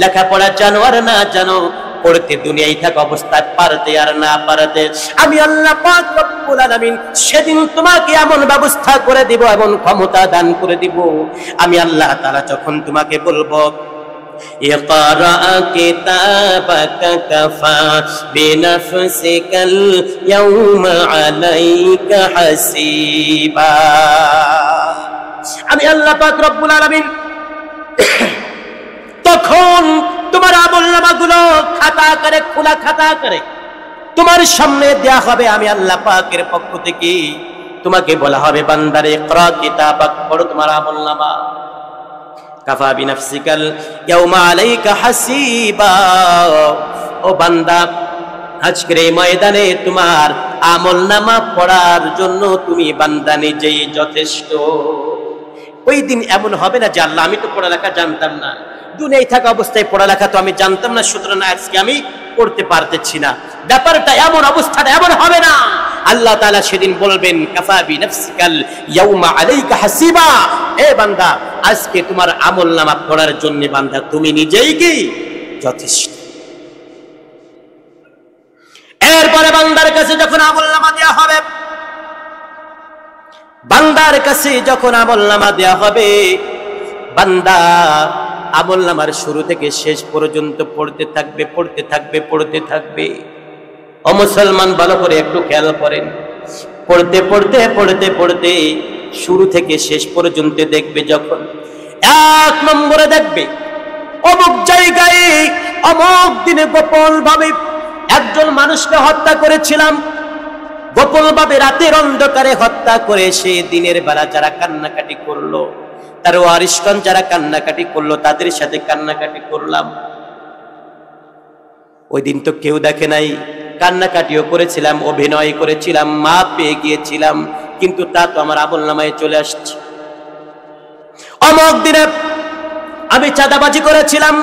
লেখাপড়া জানো আর না জানো, পড়তে দুনিয়ায় থাকা অবস্থায় পারতে আর না পারতে, আমি আল্লাহ পাক রব্বুল আলামিন সেদিন তোমাকে এমন ব্যবস্থা করে দিব, এমন ক্ষমতা দান করে দিব, আমি আল্লাহ তাআলা যখন তোমাকে বলবো ইকরা কিতাবাকা কাফা বিনাফসিকাল ইয়াউমা আলাইকা হাসিবা, আমি আল্লাহ পাক রব্বুল আলামিন তখন তোমার আমলনামাগুলো খাতা আকারে, খোলা খাতা আকারে তোমার সামনে দেয়া হবে। আমি আল্লাহ পাকের পক্ষ থেকে তোমাকে বলা হবে বান্দারে ইকরা কিতাবাক, পড়ো তোমার আমলনামা, কাফা বিনাফসিকাল ইয়াউমা আলাইকা হাসিবা, ও বান্দা আজকের এই ময়দানে তোমার আমলনামা পড়ার জন্য তুমি বান্দা নিজেই যথেষ্ট। ওই দিন এমন হবে না যে আল্লাহ আমি তো পড়ালেখা জানতাম না, দুনিয়ায় থাকা অবস্থায় পড়ালেখা তো আমি জানতাম না, সুতরাং আজকে আমি পড়তে পারতেছি না। ব্যাপারটা এমন, অবস্থাটা এমন হবে না। আল্লাহ তাআলা সেদিন বলবেন কাফা বিনাফসিকাল ইয়াউমা আলাইকা হাসিবা, এ বান্দা আজকে তোমার আমলনামা পড়ার জন্য বান্দা তুমি নিজেই কি যথেষ্ট। এরপরে বান্দার কাছে যখন আমলনামা দেয়া হবে, বান্দার কাছে যখন আমলনামা দেয়া হবে, বান্দা আমলনামার শুরু থেকে শেষ পর্যন্ত পড়তে থাকবে, পড়তে থাকবে, পড়তে থাকবে। ও মুসলমান ভালো করে একটু খেয়াল করেন, পড়তে পড়তে পড়তে পড়তে শুরু থেকে শেষ পর্যন্ত দেখবে যখন 1 নম্বরে দেখবে অমুক জায়গায় অমুক দিনে গোপন ভাবে একজন মানুষকে হত্যা করেছিলাম, গোপন ভাবে রাতের অন্ধকারে হত্যা করে সে দিনের বেলা যারা কান্নাকাটি করলো, তার ওয়ারিশগণ যারা কান্নাকাটি করলো তাদের সাথে কান্নাকাটি করলাম। ওই দিন তো কেউ দেখে নাই, কান্নাকাটিও করেছিলাম, অভিনয় করেছিলাম, মাপ পেয়ে গিয়েছিলাম, কিন্তু তা তো আমার আমলনামায় চলে আসছে। অমুক দিনে আমি চাঁদাবাজি করেছিলাম,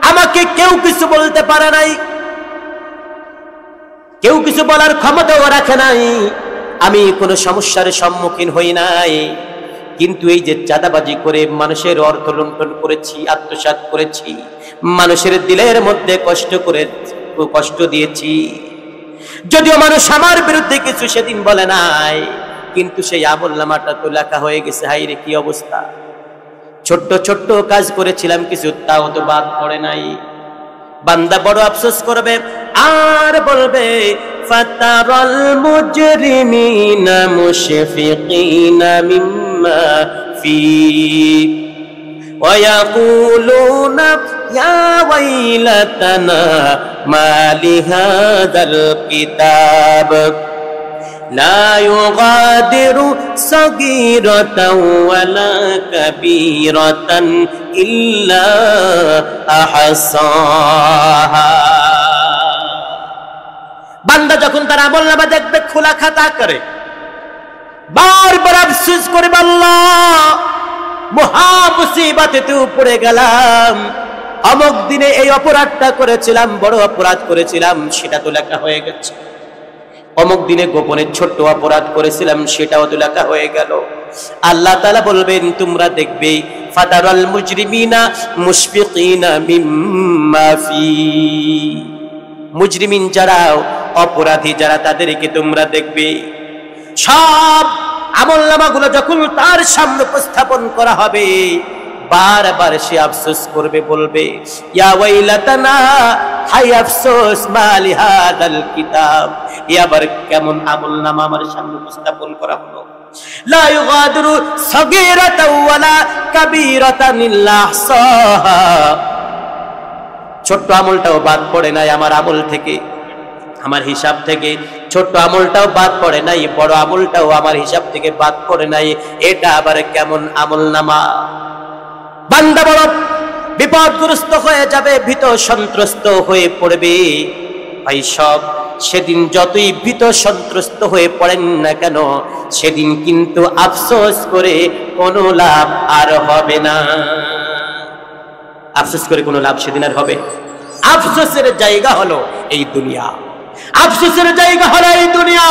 আমাকে কেউ কিছু বলতে পারে নাই, কেউ কিছু বলার ক্ষমতাও রাখে নাই, আমি কোনো সমস্যার সম্মুখীন হই নাই, কিন্তু এই যে চাঁদাবাজি করে মানুষের অর্থ লুণ্ঠন করেছি, আত্মসাৎ করেছি, মানুষের দিলের মধ্যে কষ্ট দিয়েছি, যদিও মানুষ আমার বিরুদ্ধে কিছু সেদিন বলে নাই, কিন্তু সেই আমলনামাটা তো লেখা হয়ে গেছে। হায়রে কি অবস্থা! ছোট্ট ছোট্ট কাজ করেছিলাম কিছু, তাও তো বাদ পড়ে নাই। বান্দা বড় আফসোস করবে আর বলবে ফাতারাল মুজরিমিনা মুশফিকিনা মিম্মা ফি ওয়া ইয়াকুলুনা ইয়া ওয়াইলাতানা মা লিহাযাল কিতাব লা ইউগাদিরু সাগীরাতাও ওয়ালা কাবীরাতান ইল্লা আহসাহা। বান্দা যখন তার আমলনামা দেখবে খোলা খাতা করে, বারবার আফসোস করবে আল্লাহ মহা মুসিবতে তো পড়ে গেলাম, অমুক দিনে এই অপরাধটা করেছিলাম, বড় অপরাধ করেছিলাম, সেটা তো লেখা হয়ে গেছে। অমুক দিনে গোপনে ছোট্ট অপরাধ করেছিলাম, সেটাও তো লেখা হয়ে গেল। আল্লাহ তাআলা বলবেন তোমরা দেখবে ফাতারাল মুজরিমিনা মুশফিকিনা মিম্মা ফি, মুজরিমিন যারা অপরাধী যারা তাদেরকে তোমরা দেখবে সব আমলনামাগুলো যখন তার সামনে উপস্থাপন করা হবে বারবার সে আফসোস করবে, বলবে ইয়া ওয়াইলাতানা, হায় আফসোস মা লিহাযাল কিতাব, এ আবার কেমন আমলনামা আমার সামনে উপস্থাপন করা হলো। লা ইউগাদিরু সাগীরাতাও ওয়ালা কাবীরাতান ইল্লা আহসাহা, ছোট্ট আমলটাও বাদ পড়ে নাই আমার আমল থেকে, আমার হিসাব থেকে ছোট্ট আমলটাও বাদ পড়ে নাই, বড় আমলটাও আমার হিসাব থেকে বাদ পড়ে নাই। এটা আবার কেমন আমলনামা! বান্দা বড় বিপদগ্রস্ত হয়ে যাবে, ভীত সন্ত্রস্ত হয়ে পড়বে। ভাই সব সেদিন যতই ভীত সন্ত্রস্ত হয়ে পড়েন না কেন, সেদিন কিন্তু আফসোস করে কোনো লাভ আর হবে না। আফসোস করে কোনো লাভ সেদিন আর হবে? আফসোসের জায়গা হলো এই দুনিয়া, আফসোসের জায়গা হলো এই দুনিয়া।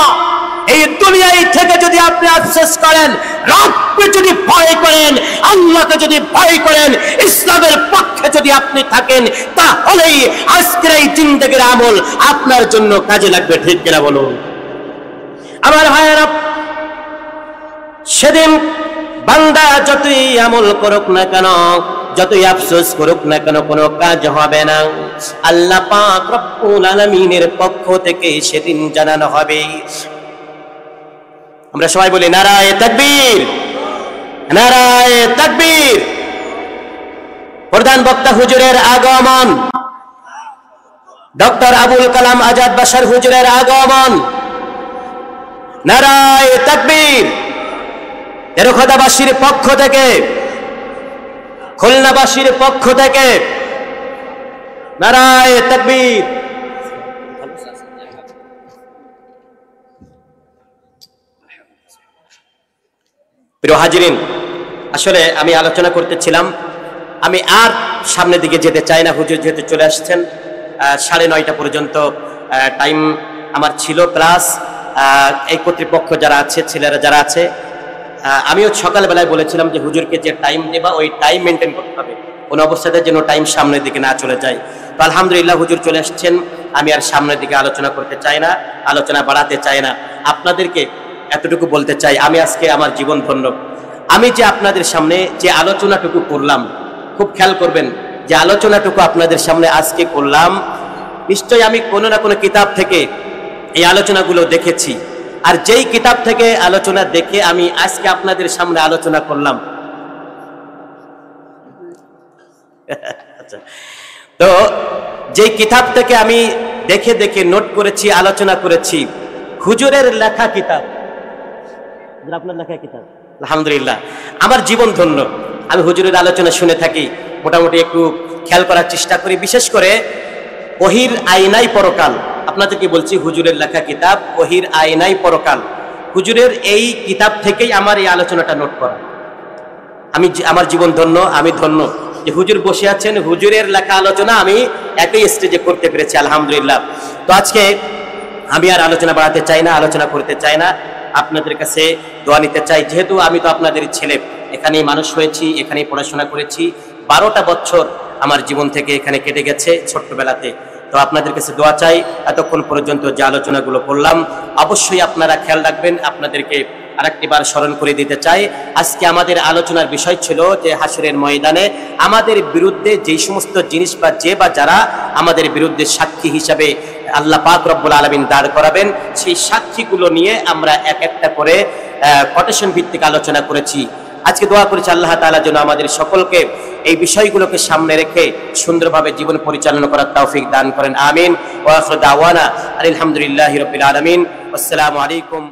এই দুনিয়ায় থেকে যদি আপনি আফসোস করেন, রবকে যদি ভয় করেন, আল্লাহকে যদি ভয় করেন, ইসলামের পক্ষে যদি আপনি থাকেন, তাহলেই আজকের এই জিন্দেগির আমল আপনার জন্য কাজে লাগবে। ঠিক কিনা বলুন আমার ভাইয়েরা? সেদিন বান্দা যতই আমল করুক না কেন, যতই আফসোস করুক না কেন, কোনো কাজ হবে না। আল্লাহ পাক রব্বুল আলামিনের পক্ষ থেকে সেদিন জানানো হবে। আমরা সবাই বলি নারায়ে তাকবীর, নারায়ে তাকবীর। প্রধান বক্তা হুজুরের আগমন, ডক্টর আবুল কালাম আজাদ বাশার হুজুরের আগমন। নারায়ে তাকবীর। তেরোখাদাবাসীর পক্ষ থেকে, খুলনাবাসীর পক্ষ থেকে নারায়ে তাকবীর। প্রিয় হাজিরিন, আসলে আমি আলোচনা করতেছিলাম, আমি আর সামনের দিকে যেতে চাই না। হুজুর যেহেতু চলে আসছেন, 9:30 পর্যন্ত টাইম আমার ছিল, প্লাস এই কর্তৃপক্ষ যারা আছে, ছেলেরা যারা আছে, আমিও সকালবেলায় বলেছিলাম যে হুজুরকে যে টাইম দেবা ওই টাইম মেনটেন করতে হবে, কোনো অবস্থাতে যেন টাইম সামনের দিকে না চলে যায়। তো আলহামদুলিল্লাহ হুজুর চলে আসছেন, আমি আর সামনের দিকে আলোচনা করতে চাই না, আলোচনা বাড়াতে চাই না। আপনাদেরকে এতটুকু বলতে চাই, আমি আজকে আমার জীবন ধন্য। আমি যে আপনাদের সামনে যে আলোচনাটুকু করলাম, খুব খেয়াল করবেন, যে আলোচনাটুকু আপনাদের সামনে আজকে করলাম, নিশ্চয়ই আমি কোনো না কোনো কিতাব থেকে এই আলোচনাগুলো দেখেছি, আর যেই কিতাব থেকে আলোচনা দেখে আমি আজকে আপনাদের সামনে আলোচনা করলাম। তো যেই কিতাব থেকে আমি দেখে দেখে নোট করেছি, আলোচনা করেছি, হুজুরের লেখা কিতাব, আপনার লেখা কিতাব, আলহামদুলিল্লাহ আমার জীবন ধন্য। আমি হুজুরের আলোচনা শুনে থাকি, মোটামুটি একটু খেয়াল করার চেষ্টা করি, বিশেষ করে ওহির আয়নাই পরকাল। আপনাদেরকে বলছি, হুজুরের লেখা কিতাব ওহির আয়নাই পরকাল, হুজুরের এই কিতাব থেকেই আমার এই আলোচনাটা নোট করা। আমি আমার জীবন ধন্য, আমি ধন্য যে হুজুর বসে আছেন, হুজুরের লেখা আলোচনা আমি একই স্টেজে করতে পেরেছি, আলহামদুলিল্লাহ। তো আজকে আমি আর আলোচনা বাড়াতে চাই না, আলোচনা করতে চাই না, আপনাদের কাছে দোয়া নিতে চাই। যেহেতু আমি তো আপনাদের ছেলে, এখানেই মানুষ হয়েছি, এখানেই পড়াশোনা করেছি, 12টা বছর আমার জীবন থেকে এখানে কেটে গেছে ছোট্টবেলাতে। তো আপনাদের কাছে দোয়া চাই, এতক্ষণ পর্যন্ত যে আলোচনাগুলো করলাম অবশ্যই আপনারা খেয়াল রাখবেন, আপনাদেরকে আরেকটি বার স্মরণ করে দিতে চাই। আজকে আমাদের আলোচনার বিষয় ছিল যে হাসরের ময়দানে আমাদের বিরুদ্ধে যেই সমস্ত জিনিস বা যারা আমাদের বিরুদ্ধে সাক্ষী হিসাবে আল্লাহ পাক রব্বুল আলামিন দাঁড় করাবেন, সেই সাক্ষীগুলো নিয়ে আমরা এক একটা করে কোটেশন ভিত্তিক আলোচনা করেছি। আজকে দোয়া করেছি আল্লাহ তাআলা যেন আমাদের সকলকে এই বিষয়গুলোকে সামনে রেখে সুন্দরভাবে জীবন পরিচালনা করার তৌফিক দান করেন। আমিন। ওয়া আখিরু দাওয়ানা আলহামদুলিল্লাহি রাব্বিল আলামিন। আসসালামু আলাইকুম।